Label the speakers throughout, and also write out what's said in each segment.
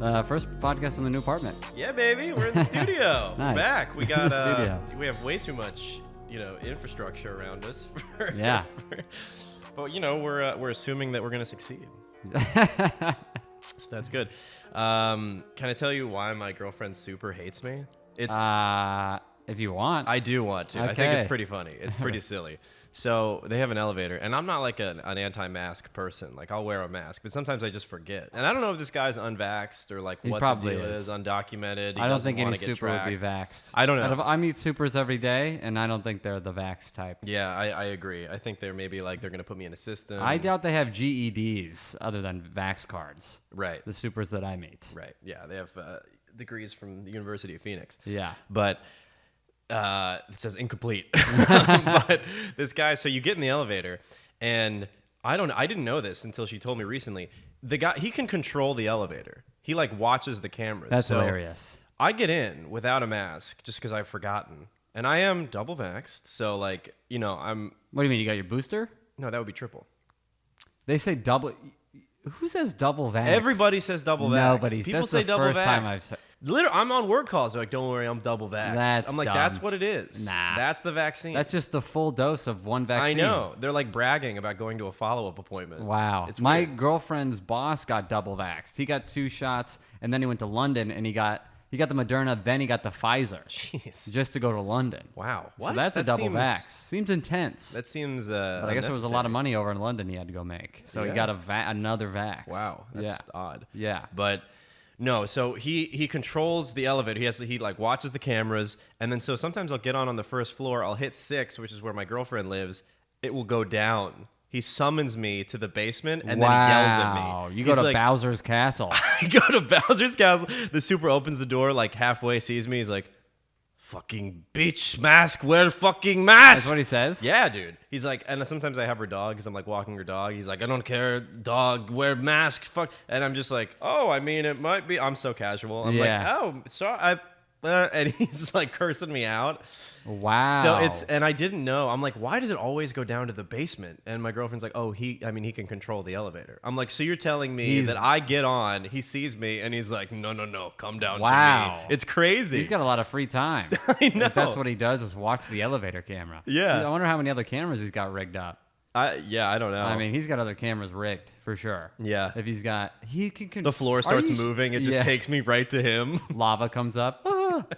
Speaker 1: First podcast in the new apartment.
Speaker 2: Yeah, baby, we're in the studio.
Speaker 1: Nice.
Speaker 2: We're back. We got
Speaker 1: studio.
Speaker 2: we have way too much, infrastructure around us.
Speaker 1: Yeah.
Speaker 2: But we're assuming that we're gonna succeed. So that's good. Can I tell you why my girlfriend super hates me? It's
Speaker 1: if you want.
Speaker 2: I do want to.
Speaker 1: Okay.
Speaker 2: I think it's pretty funny. It's pretty silly. So they have an elevator, and I'm not like an anti-mask person. Like, I'll wear a mask, but sometimes I just forget. And I don't know if this guy's unvaxxed or like what the deal is, undocumented.
Speaker 1: I don't think any super would be vaxxed.
Speaker 2: I don't know.
Speaker 1: I meet supers every day, and I don't think they're the vax type.
Speaker 2: Yeah, I agree. I think they're maybe like they're going to put me in a system.
Speaker 1: I doubt they have GEDs other than vax cards.
Speaker 2: Right.
Speaker 1: The supers that I meet.
Speaker 2: Right. Yeah, they have degrees from the University of Phoenix.
Speaker 1: Yeah.
Speaker 2: But it says incomplete. But this guy, so you get in the elevator, and I didn't know this until she told me recently. The guy, he can control the elevator. He like watches the cameras.
Speaker 1: That's
Speaker 2: so
Speaker 1: hilarious.
Speaker 2: I get in without a mask just because I've forgotten, and I am double vaxxed. So like, I'm.
Speaker 1: What do you mean? You got your booster?
Speaker 2: No, that would be triple.
Speaker 1: They say double. Who says double vax?
Speaker 2: Everybody says double vax.
Speaker 1: Nobody.
Speaker 2: People
Speaker 1: That's
Speaker 2: say
Speaker 1: the
Speaker 2: double
Speaker 1: first
Speaker 2: vax.
Speaker 1: time I've said.
Speaker 2: Literally, I'm on word calls. They're like, "Don't worry, I'm double vaxxed." I'm like,
Speaker 1: dumb.
Speaker 2: "That's what it is.
Speaker 1: Nah.
Speaker 2: That's the vaccine."
Speaker 1: That's just the full dose of one vaccine.
Speaker 2: I know. They're like bragging about going to a follow-up appointment.
Speaker 1: Wow.
Speaker 2: It's
Speaker 1: My
Speaker 2: weird.
Speaker 1: girlfriend's boss got double vaxxed. He got 2 shots, and then he went to London, and he got the Moderna, then he got the Pfizer.
Speaker 2: Jeez.
Speaker 1: Just to go to London.
Speaker 2: Wow. What?
Speaker 1: So that's a
Speaker 2: That
Speaker 1: double
Speaker 2: seems,
Speaker 1: vax. Seems intense.
Speaker 2: That seems.
Speaker 1: But I guess there was a lot of money over in London he had to go make. So he
Speaker 2: Yeah.
Speaker 1: got another vax.
Speaker 2: Wow. That's odd.
Speaker 1: Yeah.
Speaker 2: But no, so he controls the elevator. He like watches the cameras, and then so sometimes I'll get on the first floor. I'll hit 6, which is where my girlfriend lives. It will go down. He summons me to the basement, and then he yells at me.
Speaker 1: You go to Bowser's Castle.
Speaker 2: I go to Bowser's Castle. The super opens the door, like halfway, sees me. He's like, "Fucking bitch, mask, wear fucking mask."
Speaker 1: That's what he says?
Speaker 2: Yeah, dude. He's like, and sometimes I have her dog because I'm like walking her dog. He's like, "I don't care, dog, wear mask, fuck." And I'm just like, "Oh, I mean, it might be." I'm so casual. I'm like, "Oh, sorry." And he's like cursing me out.
Speaker 1: Wow.
Speaker 2: So and I didn't know. I'm like, why does it always go down to the basement? And my girlfriend's like, he can control the elevator. I'm like, so you're telling me that I get on, he sees me, and he's like, no, come down to me. It's crazy.
Speaker 1: He's got a lot of free time.
Speaker 2: I know.
Speaker 1: If that's what he does is watch the elevator camera.
Speaker 2: Yeah.
Speaker 1: I wonder how many other cameras he's got rigged up.
Speaker 2: I don't know.
Speaker 1: I mean, he's got other cameras rigged for sure.
Speaker 2: Yeah.
Speaker 1: If he can.
Speaker 2: The floor starts moving. It just takes me right to him.
Speaker 1: Lava comes up.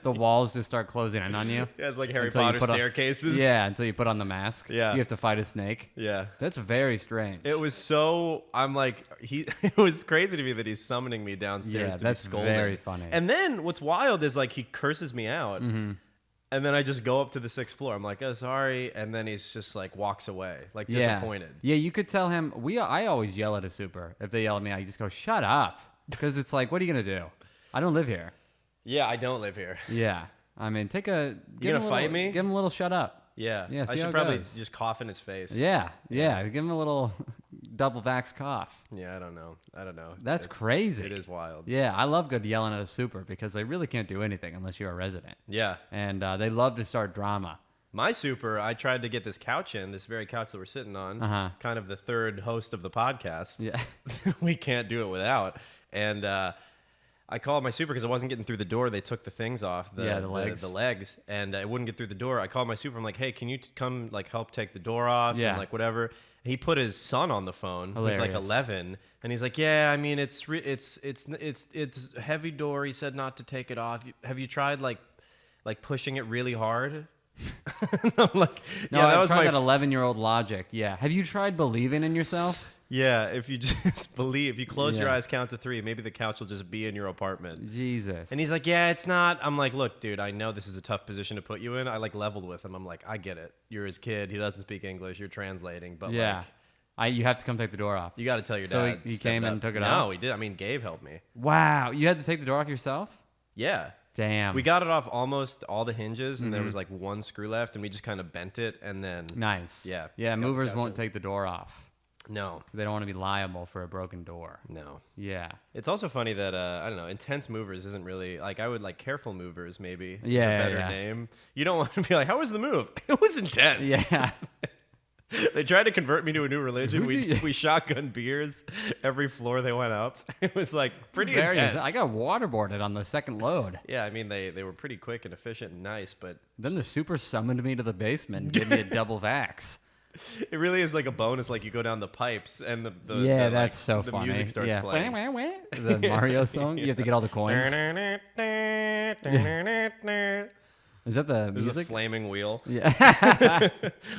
Speaker 1: The walls just start closing in on you.
Speaker 2: Yeah, it's like Harry Potter staircases.
Speaker 1: Until you put on the mask.
Speaker 2: Yeah.
Speaker 1: You have to fight a snake.
Speaker 2: Yeah.
Speaker 1: That's very strange.
Speaker 2: It was so. I'm like, it was crazy to me that he's summoning me downstairs to be scolded.
Speaker 1: That's very funny.
Speaker 2: And then what's wild is like he curses me out.
Speaker 1: Mm-hmm.
Speaker 2: And then I just go up to the 6th floor. I'm like, "Oh, sorry." And then he's just like walks away, like disappointed.
Speaker 1: Yeah, you could tell him. I always yell at a super. If they yell at me, I just go, "Shut up," because it's like, what are you gonna do? I don't live here.
Speaker 2: Yeah, I don't live here.
Speaker 1: Yeah, I mean,
Speaker 2: You gonna fight me?
Speaker 1: Give him a little shut up.
Speaker 2: Yeah.
Speaker 1: Yeah,
Speaker 2: I
Speaker 1: see how
Speaker 2: should
Speaker 1: it
Speaker 2: probably
Speaker 1: goes.
Speaker 2: just cough in his face.
Speaker 1: Yeah. Give him a little double vax cough.
Speaker 2: Yeah, I don't know.
Speaker 1: That's crazy.
Speaker 2: It is wild.
Speaker 1: Yeah, I love good yelling at a super because they really can't do anything unless you're a resident.
Speaker 2: Yeah.
Speaker 1: And they love to start drama.
Speaker 2: My super, I tried to get this couch in, this very couch that we're sitting on, kind of the third host of the podcast.
Speaker 1: Yeah.
Speaker 2: We can't do it without. And I called my super because I wasn't getting through the door. They took the things off, the legs, and it wouldn't get through the door. I called my super. I'm like, "Hey, can you come like help take the door off?"
Speaker 1: Yeah.
Speaker 2: And like whatever. He put his son on the phone, who's like
Speaker 1: Hilarious.
Speaker 2: 11, and he's like, "Yeah, I mean, it's heavy door." He said not to take it off. Have you tried like pushing it really hard? I'm like,
Speaker 1: No,
Speaker 2: yeah, that
Speaker 1: I've
Speaker 2: was
Speaker 1: tried
Speaker 2: my
Speaker 1: that 11-year-old logic. Yeah. Have you tried believing in yourself?
Speaker 2: Yeah, if you just believe, if you close your
Speaker 1: Yeah.
Speaker 2: eyes, count to 3, maybe the couch will just be in your apartment.
Speaker 1: Jesus.
Speaker 2: And he's like, "Yeah, it's not." I'm like, "Look, dude, I know this is a tough position to put you in." I like leveled with him. I'm like, "I get it. You're his kid. He doesn't speak English. You're translating, but
Speaker 1: yeah. You have to come take the door off.
Speaker 2: you got to tell your
Speaker 1: So
Speaker 2: dad."
Speaker 1: he
Speaker 2: step
Speaker 1: came
Speaker 2: it
Speaker 1: and
Speaker 2: up.
Speaker 1: took it
Speaker 2: No,
Speaker 1: off?
Speaker 2: he did. I mean, Gabe helped me.
Speaker 1: Wow. You had to take the door off yourself?
Speaker 2: Yeah.
Speaker 1: Damn.
Speaker 2: We got it off almost all the hinges, and there was like one screw left, and we just kind of bent it, and then
Speaker 1: Nice.
Speaker 2: Yeah.
Speaker 1: Yeah,
Speaker 2: Got the
Speaker 1: movers
Speaker 2: couch
Speaker 1: won't
Speaker 2: in.
Speaker 1: take the door off.
Speaker 2: No,
Speaker 1: They don't want to be liable for a broken door.
Speaker 2: no.
Speaker 1: Yeah.
Speaker 2: It's also funny that I don't know, intense movers isn't really like I would like careful movers maybe. It's
Speaker 1: Yeah,
Speaker 2: a better
Speaker 1: yeah.
Speaker 2: name. You don't want to be like, "How was the move?" It was intense.
Speaker 1: Yeah.
Speaker 2: They tried to convert me to a new religion.
Speaker 1: Who'd you-
Speaker 2: We shotgun beers every floor they went up. It was like pretty intense.
Speaker 1: I got waterboarded on the second load.
Speaker 2: Yeah, I mean they were pretty quick and efficient and nice, but
Speaker 1: Then the super summoned me to the basement and gave me a double vax.
Speaker 2: it really is like a bonus. Like you go down the pipes and
Speaker 1: That's so
Speaker 2: the
Speaker 1: funny.
Speaker 2: music starts playing.
Speaker 1: The Mario song. You have to get all the coins. Is that the
Speaker 2: There's
Speaker 1: music?
Speaker 2: a flaming wheel.
Speaker 1: Yeah.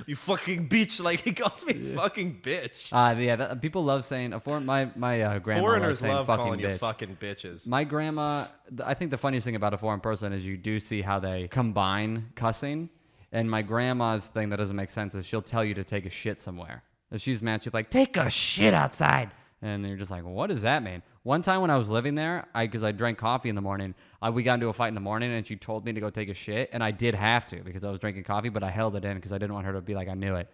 Speaker 2: You fucking bitch! Like he calls me fucking bitch.
Speaker 1: People love saying my grandma
Speaker 2: Foreigners
Speaker 1: loves saying
Speaker 2: love
Speaker 1: fucking
Speaker 2: calling
Speaker 1: bitch.
Speaker 2: you fucking bitches.
Speaker 1: My grandma, I think the funniest thing about a foreign person is you do see how they combine cussing. And my grandma's thing that doesn't make sense is she'll tell you to take a shit somewhere. If she's mad, she'll be like, take a shit outside. And you're just like, what does that mean? One time when I was living there, because I drank coffee in the morning, we got into a fight in the morning, and she told me to go take a shit, and I did have to because I was drinking coffee, but I held it in because I didn't want her to be like I knew it.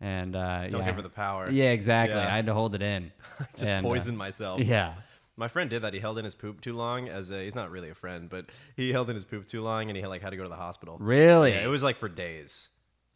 Speaker 1: And
Speaker 2: Don't give her the power.
Speaker 1: Yeah, exactly.
Speaker 2: Yeah.
Speaker 1: I had to hold it in.
Speaker 2: Just poisoned myself.
Speaker 1: Yeah.
Speaker 2: My friend did that. He held in his poop too long. He's not really a friend, but he held in his poop too long, and he had to go to the hospital.
Speaker 1: Really?
Speaker 2: Yeah, it was like for days.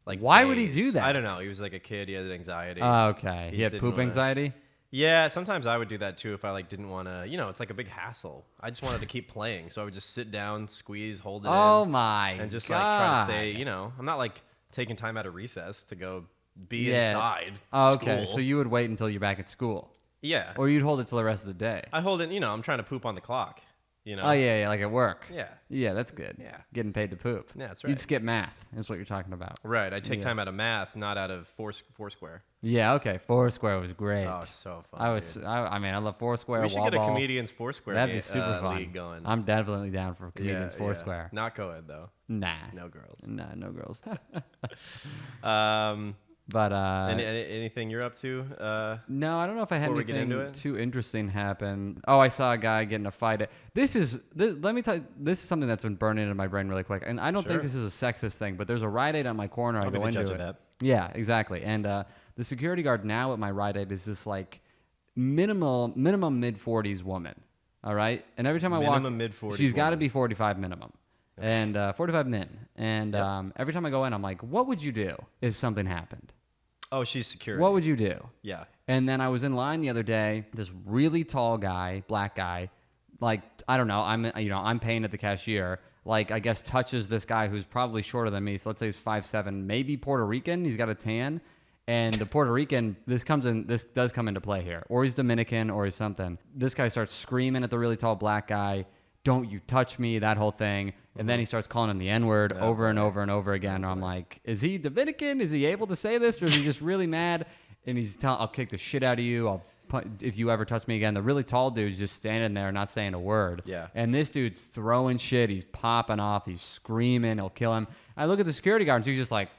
Speaker 2: Like
Speaker 1: why would he
Speaker 2: days.
Speaker 1: do that?
Speaker 2: I don't know. He was like a kid. He had anxiety.
Speaker 1: Oh, okay. He had
Speaker 2: just
Speaker 1: poop
Speaker 2: didn't wanna-
Speaker 1: anxiety?
Speaker 2: Yeah, sometimes I would do that too if I didn't want to. It's like a big hassle. I just wanted to keep playing, so I would just sit down, squeeze, hold it in.
Speaker 1: Oh, my
Speaker 2: and just
Speaker 1: God.
Speaker 2: try to stay. I'm not like taking time out of recess to go be inside.
Speaker 1: Oh, okay.
Speaker 2: school.
Speaker 1: So you would wait until you're back at school.
Speaker 2: Yeah.
Speaker 1: Or you'd hold it till the rest of the day.
Speaker 2: I hold it. I'm trying to poop on the clock.
Speaker 1: Oh, yeah, like at work.
Speaker 2: Yeah.
Speaker 1: Yeah, that's good.
Speaker 2: Yeah.
Speaker 1: Getting paid to poop.
Speaker 2: Yeah, that's right.
Speaker 1: You'd skip math, is what you're talking about.
Speaker 2: Right. I take time out of math, not out of Foursquare.
Speaker 1: Yeah, okay. Foursquare was great.
Speaker 2: Oh, so fun.
Speaker 1: I love Foursquare.
Speaker 2: We should
Speaker 1: wall
Speaker 2: get a
Speaker 1: ball.
Speaker 2: comedians Foursquare
Speaker 1: That'd be super fun.
Speaker 2: league going.
Speaker 1: I'm definitely down for comedians
Speaker 2: Yeah.
Speaker 1: Foursquare.
Speaker 2: Not co-ed though.
Speaker 1: Nah.
Speaker 2: No girls.
Speaker 1: Nah, no girls.
Speaker 2: Um,
Speaker 1: But
Speaker 2: anything you're up to?
Speaker 1: no, I don't know if I had
Speaker 2: Before we get into
Speaker 1: anything
Speaker 2: it?
Speaker 1: too interesting happen. Oh, I saw a guy get in a fight. Let me tell you, this is something that's been burning into my brain really quick. And I don't think
Speaker 2: Sure.
Speaker 1: this is a sexist thing, but there's a Rite Aid on my corner.
Speaker 2: I'll
Speaker 1: I
Speaker 2: be
Speaker 1: go
Speaker 2: the
Speaker 1: into
Speaker 2: judge
Speaker 1: it.
Speaker 2: of that.
Speaker 1: Yeah, exactly. And the security guard now at my Rite Aid is this like minimum mid-40s woman. All right, and every time I walk,
Speaker 2: Minimum mid-40s
Speaker 1: she's got to
Speaker 2: woman.
Speaker 1: be 45 minimum. And 45 min. And every time I go in, I'm like, what would you do if something happened?
Speaker 2: Oh, she's security.
Speaker 1: What would you do?
Speaker 2: Yeah.
Speaker 1: And then I was in line the other day. This really tall guy, black guy, like I don't know. I'm paying at the cashier. Like I guess touches this guy who's probably shorter than me. So let's say he's 5'7", maybe Puerto Rican. He's got a tan, and the Puerto Rican. This does come into play here, or he's Dominican, or he's something. This guy starts screaming at the really tall black guy. Don't you touch me, that whole thing. And then he starts calling him the N-word over and over and over again. And I'm like, is he Dominican? Is he able to say this? Or is he just really mad? And he's telling, I'll kick the shit out of you. If you ever touch me again. The really tall dude's just standing there not saying a word.
Speaker 2: Yeah.
Speaker 1: And this dude's throwing shit. He's popping off. He's screaming. He'll kill him. I look at the security guard and she's just like,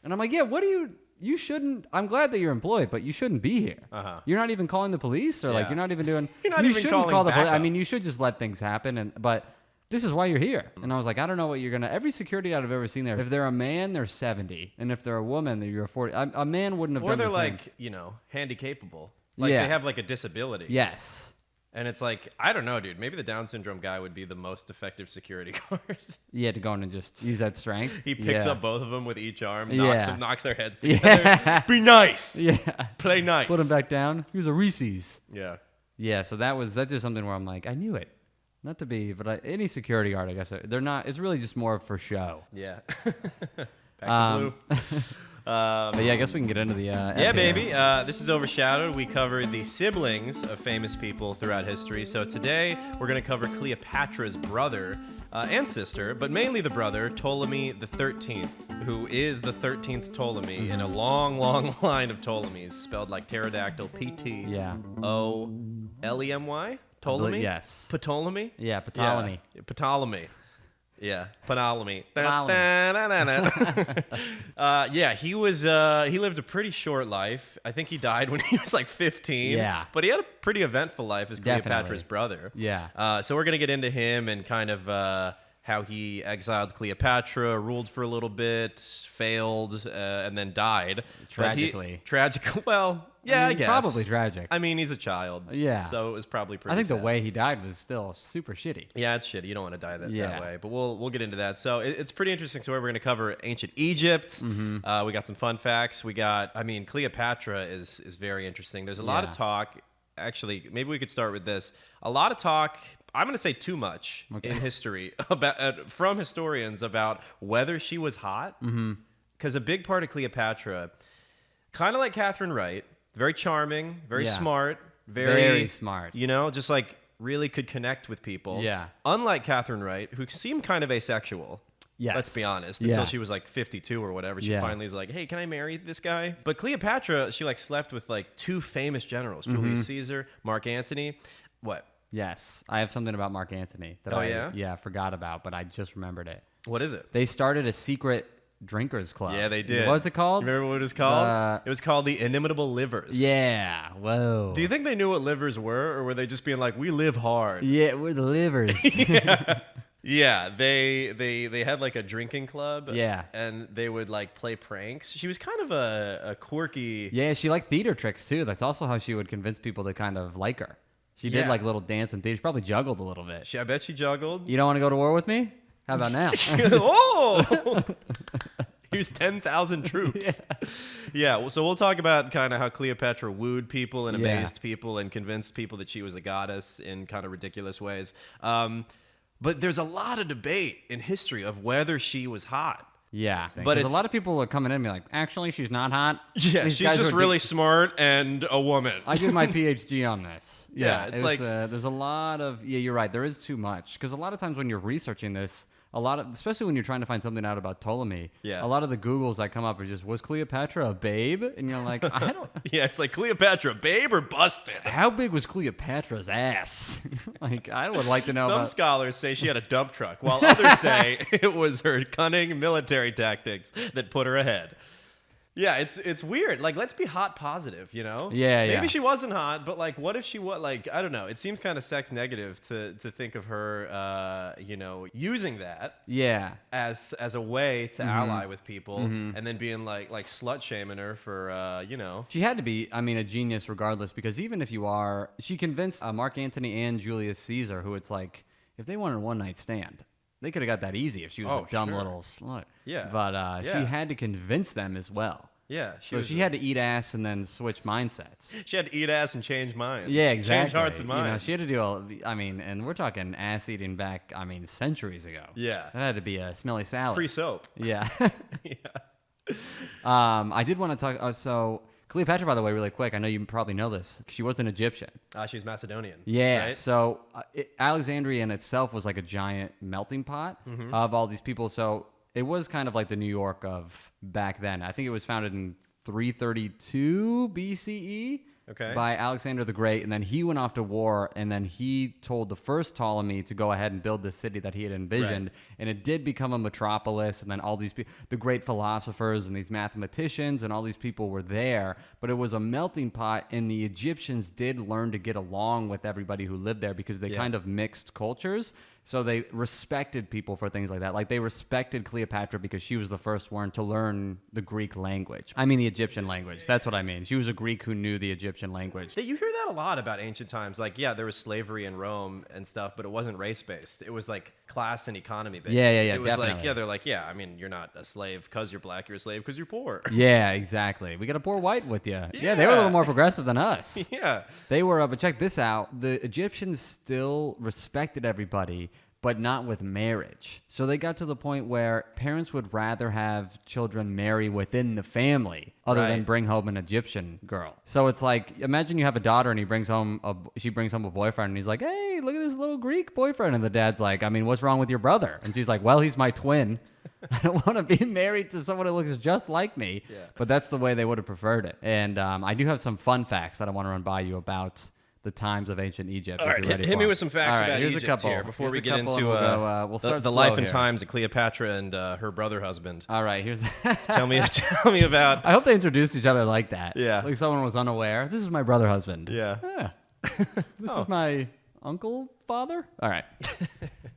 Speaker 1: and I'm like, yeah, you shouldn't. I'm glad that you're employed, but you shouldn't be here.
Speaker 2: Uh-huh.
Speaker 1: You're not even calling the police, or like
Speaker 2: Yeah.
Speaker 1: you're not even doing.
Speaker 2: You're not
Speaker 1: you
Speaker 2: even
Speaker 1: shouldn't
Speaker 2: calling
Speaker 1: call the police. I
Speaker 2: backup.
Speaker 1: mean, you should just let things happen. But this is why you're here. And I was like, I don't know what you're gonna. Every security guard I've ever seen there, if they're a man, they're 70, and if they're a woman, you're 40. A man wouldn't have
Speaker 2: Or
Speaker 1: done
Speaker 2: they're
Speaker 1: the same.
Speaker 2: like, handy-capable. Like
Speaker 1: Yeah.
Speaker 2: they have like a disability.
Speaker 1: Yes.
Speaker 2: And it's like, I don't know, dude. Maybe the Down syndrome guy would be the most effective security guard.
Speaker 1: You had to go in and just use that strength.
Speaker 2: He picks
Speaker 1: Yeah.
Speaker 2: up both of them with each arm,
Speaker 1: Yeah.
Speaker 2: knocks their heads together.
Speaker 1: Yeah.
Speaker 2: Be nice.
Speaker 1: Yeah.
Speaker 2: Play nice.
Speaker 1: Put him back down. He was a Reese's.
Speaker 2: Yeah.
Speaker 1: Yeah. So that's just something where I'm like, I knew it. Not to be, but any security guard, I guess they're not. It's really just more for show.
Speaker 2: Yeah. Back to blue.
Speaker 1: But yeah, I guess we can get into the.
Speaker 2: Yeah, baby. This is Overshadowed. We covered the siblings of famous people throughout history. So today we're going to cover Cleopatra's brother and sister, but mainly the brother, Ptolemy XIII, who is the 13th Ptolemy in a long, long line of Ptolemies, spelled like pterodactyl,
Speaker 1: Yeah.
Speaker 2: P-T-O-L-E-M-Y? Ptolemy?
Speaker 1: Yes.
Speaker 2: Ptolemy?
Speaker 1: Yeah, Ptolemy.
Speaker 2: Yeah. Ptolemy. Yeah, Ptolemy.
Speaker 1: Ptolemy.
Speaker 2: Yeah, he lived a pretty short life. I think he died when he was like 15.
Speaker 1: Yeah.
Speaker 2: But he had a pretty eventful life as Cleopatra's
Speaker 1: Definitely.
Speaker 2: brother.
Speaker 1: Yeah.
Speaker 2: So we're going to get into him and kind of how he exiled Cleopatra, ruled for a little bit, failed, and then died.
Speaker 1: Tragically.
Speaker 2: Tragic. Well, Yeah, I
Speaker 1: mean,
Speaker 2: guess.
Speaker 1: Probably tragic.
Speaker 2: I mean, he's a child.
Speaker 1: Yeah.
Speaker 2: So it was probably pretty
Speaker 1: I think
Speaker 2: sad.
Speaker 1: the way he died was still super shitty.
Speaker 2: Yeah, it's shitty. You don't want to die that
Speaker 1: Yeah.
Speaker 2: way. But we'll get into that. So it's pretty interesting. So we're going to cover ancient Egypt.
Speaker 1: Mm-hmm.
Speaker 2: We got some fun facts. Cleopatra is very interesting. There's a lot of
Speaker 1: Yeah.
Speaker 2: talk. Actually, maybe we could start with this. A lot of talk. I'm going to say too much in history about from historians about whether she was hot. Because a big part of Cleopatra, kind of like Catherine Wright, very charming, very
Speaker 1: Yeah.
Speaker 2: smart,
Speaker 1: Very smart.
Speaker 2: You know, just like really could connect with people.
Speaker 1: Yeah.
Speaker 2: Unlike Catherine Wright, who seemed kind of asexual.
Speaker 1: Yes.
Speaker 2: Let's be honest.
Speaker 1: Yeah.
Speaker 2: Until she was like 52 or whatever. She
Speaker 1: Yeah.
Speaker 2: finally was like, hey, can I marry this guy? But Cleopatra, she like slept with like two famous generals, Julius Caesar, Mark Antony. What?
Speaker 1: Yes. I have something about Mark Antony that
Speaker 2: Oh,
Speaker 1: I
Speaker 2: yeah?
Speaker 1: forgot about, but I just remembered it.
Speaker 2: What is it?
Speaker 1: They started a secret drinkers club.
Speaker 2: Yeah, they did.
Speaker 1: What was it called?
Speaker 2: You remember what it was called? It was called the Inimitable Livers.
Speaker 1: Yeah. Whoa.
Speaker 2: Do you think they knew what livers were, or were they just being like, we live hard?
Speaker 1: Yeah, we're the livers.
Speaker 2: Yeah, they had like a drinking club.
Speaker 1: Yeah.
Speaker 2: And they would like play pranks. She was kind of a quirky.
Speaker 1: Yeah, she liked theater tricks too. That's also how she would convince people to kind of like her. She did
Speaker 2: Yeah.
Speaker 1: like little dance and theater. She probably juggled a little bit.
Speaker 2: I bet she juggled.
Speaker 1: You don't want to go to war with me? How about now?
Speaker 2: Oh! Here's 10,000 troops. Yeah, so we'll talk about kind of how Cleopatra wooed people and
Speaker 1: Yeah.
Speaker 2: amazed people and convinced people that she was a goddess in kind of ridiculous ways. But there's a lot of debate in history of whether she was hot.
Speaker 1: Yeah,
Speaker 2: But
Speaker 1: but a
Speaker 2: it's-
Speaker 1: lot of people are coming in and be like, actually, she's not hot.
Speaker 2: Yeah,
Speaker 1: These
Speaker 2: she's
Speaker 1: guys
Speaker 2: just
Speaker 1: are
Speaker 2: really smart and a woman.
Speaker 1: I did my PhD on this.
Speaker 2: Yeah, it's like-
Speaker 1: there's a lot of you're right. There is too much because a lot of times when you're researching this, especially when you're trying to find something out about Ptolemy,
Speaker 2: Yeah.
Speaker 1: a lot of the Googles that come up are just was Cleopatra a babe, and you're like, I don't.
Speaker 2: Yeah, it's like Cleopatra, babe or busted?
Speaker 1: How big was Cleopatra's ass? Like, I would like to know.
Speaker 2: Some
Speaker 1: about,
Speaker 2: scholars say she had a dump truck, while others say it was her cunning military tactics that put her ahead. Yeah, it's weird. Like, let's be hot positive, you know?
Speaker 1: Yeah, yeah.
Speaker 2: Maybe she wasn't hot, but like, what if she was? Like, I don't know. It seems kind of sex negative to think of her, using that
Speaker 1: yeah.
Speaker 2: as a way to ally with people, and then being like slut shaming her for,
Speaker 1: She had to be, a genius regardless, because even if you are, she convinced Mark Antony and Julius Caesar, who it's like, if they wanted a one-night stand, they could have got that easy if she was
Speaker 2: Oh,
Speaker 1: a dumb
Speaker 2: sure.
Speaker 1: little slut.
Speaker 2: Yeah.
Speaker 1: But
Speaker 2: Yeah.
Speaker 1: she had to convince them as well.
Speaker 2: Yeah.
Speaker 1: So she had to eat ass and then switch mindsets.
Speaker 2: She had to eat ass and change minds.
Speaker 1: Yeah, exactly.
Speaker 2: Change hearts and
Speaker 1: You know,
Speaker 2: minds.
Speaker 1: she had to do and we're talking ass eating back, centuries ago.
Speaker 2: Yeah.
Speaker 1: That had to be a smelly salad.
Speaker 2: Pre-soap.
Speaker 1: Yeah.
Speaker 2: Yeah.
Speaker 1: I did want to talk, so Cleopatra, by the way, really quick, I know you probably know this. She was an Egyptian.
Speaker 2: She was Macedonian.
Speaker 1: Yeah.
Speaker 2: Right?
Speaker 1: So Alexandria in itself was like a giant melting pot of all these people. So it was kind of like the New York of back then. I think it was founded in 332 BCE
Speaker 2: Okay.
Speaker 1: by Alexander the Great. And then he went off to war, and then he told the first Ptolemy to go ahead and build the city that he had envisioned.
Speaker 2: Right.
Speaker 1: And it did become a metropolis. And then all these people, the great philosophers and these mathematicians and all these people were there. But it was a melting pot, and the Egyptians did learn to get along with everybody who lived there because they
Speaker 2: Yeah.
Speaker 1: kind of mixed cultures. So they respected people for things like that. Like they respected Cleopatra because she was the first one to learn the Greek language. The Egyptian language. That's what I mean. She was a Greek who knew the Egyptian language.
Speaker 2: Yeah, you hear that a lot about ancient times. Like, yeah, there was slavery in Rome and stuff, but it wasn't race-based. It was like class and economy based.
Speaker 1: Yeah,
Speaker 2: It was
Speaker 1: definitely.
Speaker 2: like, they're like, you're not a slave because you're black. You're a slave because you're poor.
Speaker 1: Yeah, exactly. We got a poor white with you. Yeah, they were a little more progressive than us.
Speaker 2: Yeah.
Speaker 1: They were, but check this out. The Egyptians still respected everybody, but not with marriage. So they got to the point where parents would rather have children marry within the family other than
Speaker 2: Right.
Speaker 1: bring home an Egyptian girl. So it's like, imagine you have a daughter and she brings home a boyfriend, and he's like, hey, look at this little Greek boyfriend. And the dad's like, what's wrong with your brother? And she's like, well, he's my twin. I don't want to be married to someone who looks just like me.
Speaker 2: Yeah.
Speaker 1: But that's the way they would have preferred it. And I do have some fun facts that I want to run by you about the times of ancient Egypt.
Speaker 2: All
Speaker 1: if
Speaker 2: right,
Speaker 1: you're ready
Speaker 2: hit
Speaker 1: for
Speaker 2: me
Speaker 1: them.
Speaker 2: with some facts
Speaker 1: All right,
Speaker 2: about
Speaker 1: here's
Speaker 2: Egypt
Speaker 1: a couple.
Speaker 2: here before
Speaker 1: Here's
Speaker 2: we
Speaker 1: a
Speaker 2: get
Speaker 1: couple,
Speaker 2: into
Speaker 1: and we'll start
Speaker 2: the
Speaker 1: slow
Speaker 2: life and
Speaker 1: here.
Speaker 2: times of Cleopatra and her brother husband.
Speaker 1: All right, here's.
Speaker 2: Tell me about.
Speaker 1: I hope they introduced each other like that.
Speaker 2: Yeah.
Speaker 1: Like someone was unaware. This is my brother husband.
Speaker 2: Yeah.
Speaker 1: This is my uncle father. All right.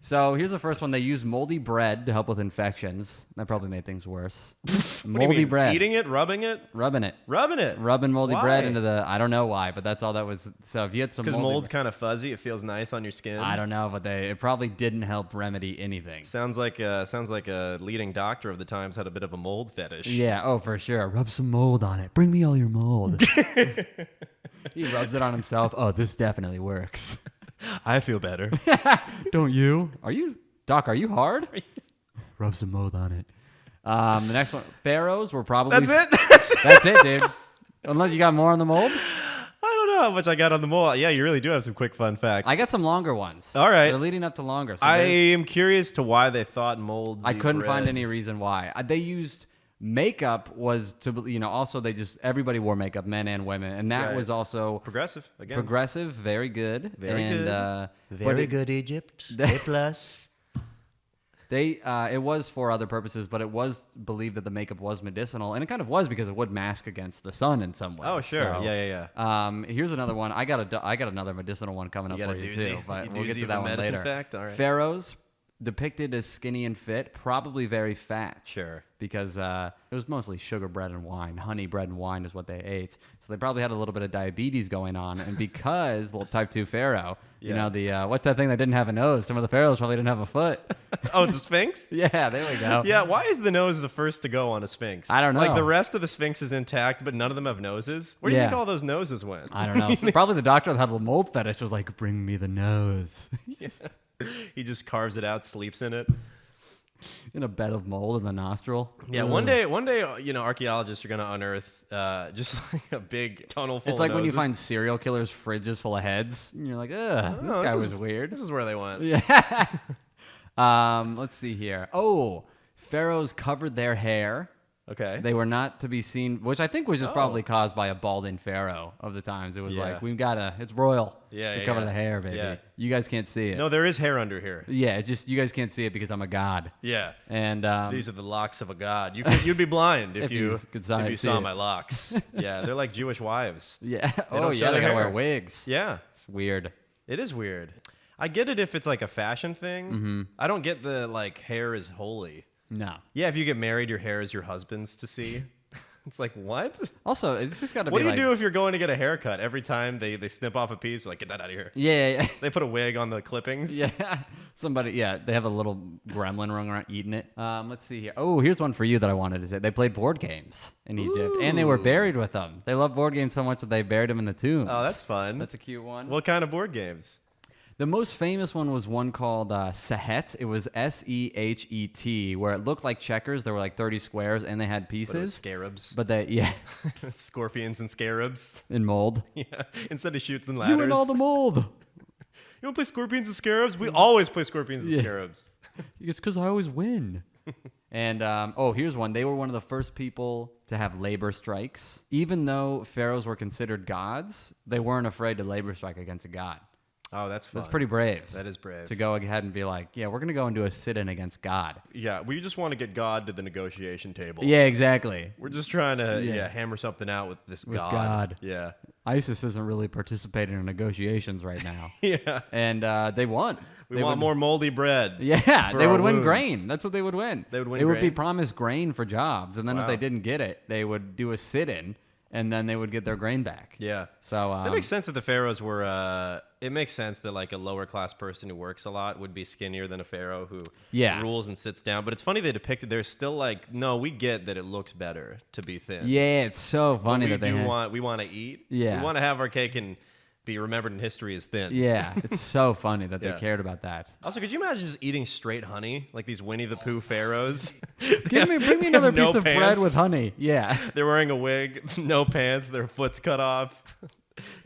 Speaker 1: So here's the first one. They use moldy bread to help with infections. That probably made things worse.
Speaker 2: What do you
Speaker 1: Moldy
Speaker 2: mean?
Speaker 1: bread.
Speaker 2: Eating it, rubbing it,
Speaker 1: Rubbing it. Rubbing moldy
Speaker 2: Why?
Speaker 1: bread into the. I don't know why, but that's all that was. So if you had some
Speaker 2: Because
Speaker 1: moldy
Speaker 2: mold's kind of fuzzy. It feels nice on your skin.
Speaker 1: I don't know, but it probably didn't help remedy anything.
Speaker 2: Sounds like a leading doctor of the times had a bit of a mold fetish.
Speaker 1: Yeah, oh, for sure. Rub some mold on it. Bring me all your mold. He rubs it on himself. Oh, this definitely works.
Speaker 2: I feel better.
Speaker 1: Don't you? Doc, are you hard? Rub some mold on it. The next one, pharaohs were probably...
Speaker 2: That's it?
Speaker 1: That's it, dude. Unless you got more on the mold.
Speaker 2: I don't know how much I got on the mold. Yeah, you really do have some quick fun facts.
Speaker 1: I got some longer ones.
Speaker 2: All right.
Speaker 1: They're leading up to longer. So
Speaker 2: I am curious to why they thought mold.
Speaker 1: I couldn't find any reason why. They used... Makeup was also everybody wore makeup, men and women, and that was also
Speaker 2: progressive again.
Speaker 1: Progressive, very good,
Speaker 2: good. Very good, Egypt. A plus.
Speaker 1: It was for other purposes, but it was believed that the makeup was medicinal, and it kind of was because it would mask against the sun in some way.
Speaker 2: Oh sure,
Speaker 1: so,
Speaker 2: yeah.
Speaker 1: Here's another one. I got another medicinal one coming up for you too, but we'll get to that one later.
Speaker 2: Fact? All right.
Speaker 1: Pharaohs depicted as skinny and fit, probably very fat.
Speaker 2: Sure.
Speaker 1: Because it was mostly sugar, bread, and wine. Honey, bread, and wine is what they ate. So they probably had a little bit of diabetes going on. And because little type 2 pharaoh, what's that thing that didn't have a nose? Some of the pharaohs probably didn't have a foot.
Speaker 2: Oh, the Sphinx?
Speaker 1: Yeah, there we go.
Speaker 2: Yeah, why is the nose the first to go on a Sphinx?
Speaker 1: I don't know.
Speaker 2: Like the rest of the Sphinx is intact, but none of them have noses. Where do you think all those noses went?
Speaker 1: I don't know. So probably the doctor that had the mold fetish was like, bring me the nose.
Speaker 2: Yeah. He just carves it out, sleeps in it.
Speaker 1: In a bed of mold in the nostril.
Speaker 2: Yeah, one day, archaeologists are gonna unearth just like a big tunnel full.
Speaker 1: It's like
Speaker 2: of
Speaker 1: when you
Speaker 2: noses.
Speaker 1: find serial killers' fridges full of heads, and you're like, ugh, this guy was weird.
Speaker 2: This is where they went.
Speaker 1: Yeah. Let's see here. Oh, pharaohs covered their hair.
Speaker 2: Okay.
Speaker 1: They were not to be seen, which I think was just probably caused by a balding pharaoh of the times. It was like, it's royal.
Speaker 2: Yeah,
Speaker 1: cover the hair, baby.
Speaker 2: Yeah.
Speaker 1: You guys can't see it.
Speaker 2: No, there is hair under here.
Speaker 1: Yeah, you guys can't see it because I'm a god.
Speaker 2: Yeah.
Speaker 1: And
Speaker 2: these are the locks of a god. You'd be blind if you saw my locks. Yeah, they're like Jewish wives.
Speaker 1: Yeah.
Speaker 2: They don't show
Speaker 1: they
Speaker 2: their
Speaker 1: gotta
Speaker 2: hair.
Speaker 1: wear wigs.
Speaker 2: Yeah.
Speaker 1: It's weird.
Speaker 2: It is weird. I get it if it's like a fashion thing.
Speaker 1: Mm-hmm.
Speaker 2: I don't get the like hair is holy.
Speaker 1: No.
Speaker 2: Yeah, if you get married, your hair is your husband's to see. It's like, what?
Speaker 1: Also, it's just got to be
Speaker 2: What do you
Speaker 1: like,
Speaker 2: do if you're going to get a haircut? Every time they snip off a piece, you're like, get that out of here.
Speaker 1: Yeah.
Speaker 2: They put a wig on the clippings.
Speaker 1: Yeah. They have a little gremlin running around eating it. Let's see here. Oh, here's one for you that I wanted to say. They played board games in Egypt, and they were buried with them. They love board games so much that they buried them in the tombs.
Speaker 2: Oh, that's fun.
Speaker 1: That's a cute one.
Speaker 2: What kind of board games?
Speaker 1: The most famous one was one called Sehet. It was Sehet, where it looked like checkers. There were like 30 squares, and they had pieces.
Speaker 2: But it was scarabs.
Speaker 1: But
Speaker 2: Scorpions and scarabs.
Speaker 1: In mold.
Speaker 2: Yeah. Instead of shoots and ladders.
Speaker 1: You and all the mold.
Speaker 2: You want to play scorpions and scarabs? We always play scorpions and scarabs.
Speaker 1: It's because I always win. And, here's one. They were one of the first people to have labor strikes. Even though pharaohs were considered gods, they weren't afraid to labor strike against a god.
Speaker 2: Oh, that's fun.
Speaker 1: That's pretty brave.
Speaker 2: That is brave.
Speaker 1: To go ahead and be like, yeah, we're going to go and do a sit-in against God.
Speaker 2: Yeah, we just want to get God to the negotiation table.
Speaker 1: Yeah, exactly.
Speaker 2: We're just trying to hammer something out with this
Speaker 1: God.
Speaker 2: Yeah.
Speaker 1: ISIS isn't really participating in negotiations right now.
Speaker 2: Yeah.
Speaker 1: And they won.
Speaker 2: We want more moldy bread.
Speaker 1: Yeah, they would win
Speaker 2: wounds.
Speaker 1: grain. That's what they would win.
Speaker 2: They would win
Speaker 1: They would be
Speaker 2: grain?
Speaker 1: promised grain for jobs, and then if
Speaker 2: Wow.
Speaker 1: they didn't get it, they would do a sit-in, and then they would get their grain back.
Speaker 2: Yeah.
Speaker 1: So
Speaker 2: that makes sense that the pharaohs were. It makes sense that like a lower class person who works a lot would be skinnier than a pharaoh who rules and sits down. But it's funny they depicted. They're still like, no, we get that it looks better to be thin.
Speaker 1: Yeah, it's so funny that
Speaker 2: we want to eat.
Speaker 1: Yeah.
Speaker 2: We want to have our cake and be remembered in history as thin.
Speaker 1: Yeah, it's so funny that they cared about that.
Speaker 2: Also, could you imagine just eating straight honey like these Winnie the Pooh pharaohs?
Speaker 1: Bring me another piece of bread with honey. Yeah.
Speaker 2: They're wearing a wig, no pants, their foot's cut off.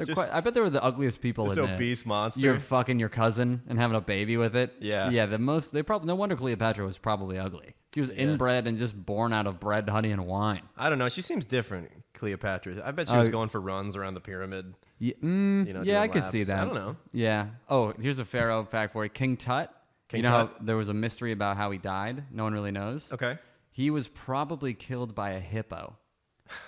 Speaker 1: I bet they were the ugliest people
Speaker 2: this
Speaker 1: in there.
Speaker 2: obese monster.
Speaker 1: You're fucking your cousin and having a baby with it.
Speaker 2: Yeah.
Speaker 1: Yeah, no wonder Cleopatra was probably ugly. She was inbred and just born out of bread, honey, and wine.
Speaker 2: I don't know. She seems different, Cleopatra. I bet she was going for runs around the pyramid.
Speaker 1: Yeah,
Speaker 2: doing
Speaker 1: I could
Speaker 2: laps.
Speaker 1: see that.
Speaker 2: I don't know.
Speaker 1: Yeah. Oh, here's a pharaoh fact for you. King Tut.
Speaker 2: King
Speaker 1: How
Speaker 2: Tut?
Speaker 1: there was a mystery about how he died? No one really knows.
Speaker 2: Okay.
Speaker 1: He was probably killed by a hippo.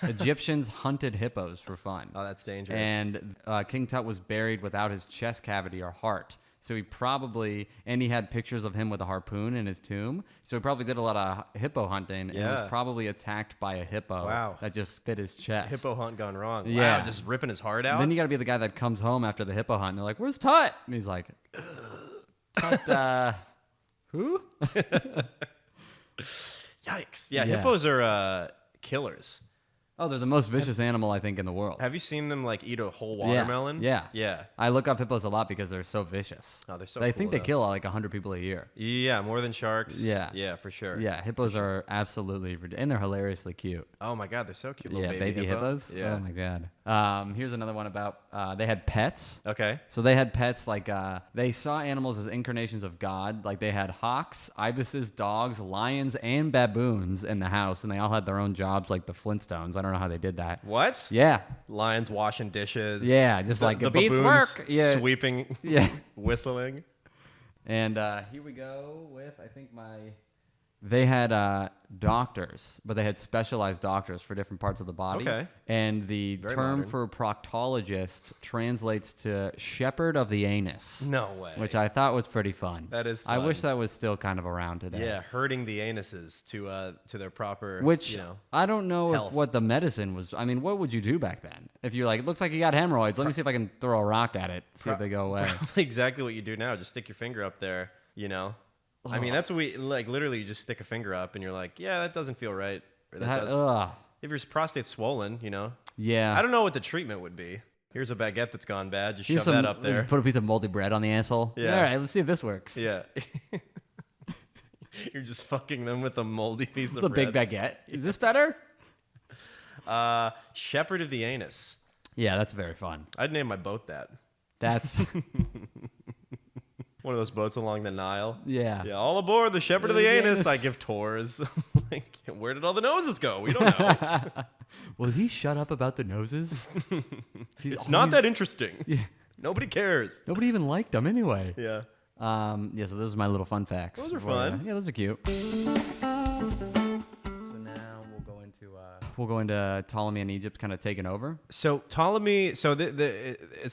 Speaker 1: Egyptians hunted hippos for fun.
Speaker 2: Oh, that's dangerous.
Speaker 1: And King Tut was buried without his chest cavity or heart. So he had pictures of him with a harpoon in his tomb. So he probably did a lot of hippo hunting and was probably attacked by a hippo that just bit his chest.
Speaker 2: Hippo hunt gone wrong.
Speaker 1: Yeah.
Speaker 2: Wow, just ripping his heart out.
Speaker 1: Then you got to be the guy that comes home after the hippo hunt. And they're like, "Where's Tut?" And he's like, "Tut, who?"
Speaker 2: Yikes. Yeah, hippos are killers.
Speaker 1: Oh, they're the most vicious animal, I think, in the world.
Speaker 2: Have you seen them like eat a whole watermelon?
Speaker 1: Yeah.
Speaker 2: Yeah.
Speaker 1: I look up hippos a lot because they're so vicious.
Speaker 2: Oh, they're so
Speaker 1: I
Speaker 2: cool,
Speaker 1: think they
Speaker 2: though.
Speaker 1: kill like 100 people a year.
Speaker 2: Yeah, more than sharks.
Speaker 1: Yeah.
Speaker 2: Yeah, for sure.
Speaker 1: Yeah, hippos are absolutely and they're hilariously cute.
Speaker 2: Oh my god, they're so cute. Little
Speaker 1: Yeah,
Speaker 2: baby hippo.
Speaker 1: hippos.
Speaker 2: Yeah.
Speaker 1: Oh my god. Here's another one about they had pets.
Speaker 2: Okay.
Speaker 1: So they had pets like they saw animals as incarnations of God. Like they had hawks, ibises, dogs, lions, and baboons in the house, and they all had their own jobs, like the Flintstones. I don't know how they did that.
Speaker 2: What?
Speaker 1: Yeah.
Speaker 2: Lions washing dishes.
Speaker 1: Yeah, just like
Speaker 2: the
Speaker 1: it beats
Speaker 2: baboons
Speaker 1: work. Yeah.
Speaker 2: sweeping.
Speaker 1: Yeah.
Speaker 2: Whistling.
Speaker 1: And here we go with they had doctors, but they had specialized doctors for different parts of the body.
Speaker 2: Okay.
Speaker 1: And the
Speaker 2: Very
Speaker 1: term
Speaker 2: modern.
Speaker 1: for proctologist translates to shepherd of the anus.
Speaker 2: No way.
Speaker 1: Which I thought was pretty fun.
Speaker 2: That is
Speaker 1: I
Speaker 2: fun.
Speaker 1: wish that was still kind of around today.
Speaker 2: Yeah, herding the anuses to their proper.
Speaker 1: Which I don't know
Speaker 2: health.
Speaker 1: if what the medicine was. I mean, what would you do back then? If you're like, it looks like you got hemorrhoids. Let me see if I can throw a rock at it, see if they go away.
Speaker 2: Probably exactly what you do now. Just stick your finger up there. I mean, that's what we like. Literally, you just stick a finger up, and you're like, "Yeah, that doesn't feel right." Or if your prostate's swollen,
Speaker 1: Yeah.
Speaker 2: I don't know what the treatment would be. Here's a baguette that's gone bad. Just
Speaker 1: Here's
Speaker 2: shove that up there.
Speaker 1: Put a piece of moldy bread on the asshole.
Speaker 2: Yeah.
Speaker 1: All right, let's see if this works.
Speaker 2: Yeah. You're just fucking them with a moldy piece of
Speaker 1: The
Speaker 2: bread.
Speaker 1: big baguette. Is this better?
Speaker 2: Shepherd of the anus.
Speaker 1: Yeah, that's very fun.
Speaker 2: I'd name my boat that.
Speaker 1: That's
Speaker 2: One of those boats along the Nile.
Speaker 1: yeah.
Speaker 2: Yeah, all aboard the Shepherd of the Anus. I give tours. Like, where did all the noses go? We don't know.
Speaker 1: Will he shut up about the noses?
Speaker 2: It's not that interesting.
Speaker 1: Yeah.
Speaker 2: Nobody cares.
Speaker 1: Nobody even liked them anyway.
Speaker 2: Yeah.
Speaker 1: Yeah, so those are my little fun facts.
Speaker 2: Those are fun.
Speaker 1: Yeah, those are cute. So now we'll go into Ptolemy and Egypt kind of taking over.
Speaker 2: So Ptolemy, it's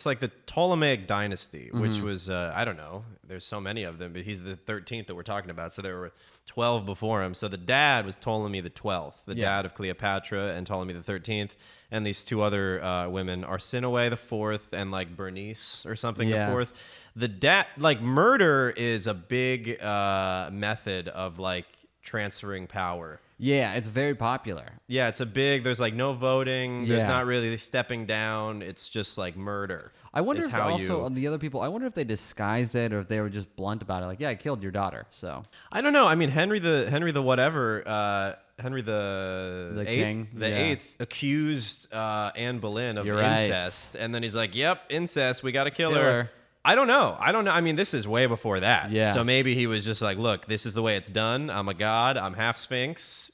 Speaker 2: like the Ptolemaic dynasty, which was, I don't know, there's so many of them, but he's the 13th that we're talking about. So there were 12 before him. So the dad was Ptolemy the 12th, the dad of Cleopatra and Ptolemy the 13th. And these two other women, Arsinoe the 4th and like Bernice or something the 4th. The dad, like murder is a big method of like transferring power.
Speaker 1: Yeah, it's very popular.
Speaker 2: Yeah, it's a big, there's like no voting. There's
Speaker 1: Yeah.
Speaker 2: not really stepping down. It's just like murder.
Speaker 1: I wonder
Speaker 2: is
Speaker 1: if
Speaker 2: how
Speaker 1: also
Speaker 2: you...
Speaker 1: the other people, I wonder if they disguised it or if they were just blunt about it. Like, yeah, I killed your daughter. So
Speaker 2: I don't know. I mean, Henry the whatever, Henry the eighth,
Speaker 1: king,
Speaker 2: the
Speaker 1: yeah.
Speaker 2: eighth accused Anne Boleyn of
Speaker 1: You're right.
Speaker 2: incest. And then he's like, yep, incest. We got to kill
Speaker 1: Kill
Speaker 2: her.
Speaker 1: her.
Speaker 2: I don't know. I mean, this is way before that.
Speaker 1: Yeah.
Speaker 2: So maybe he was just like, look, this is the way it's done. I'm a god. I'm half Sphinx.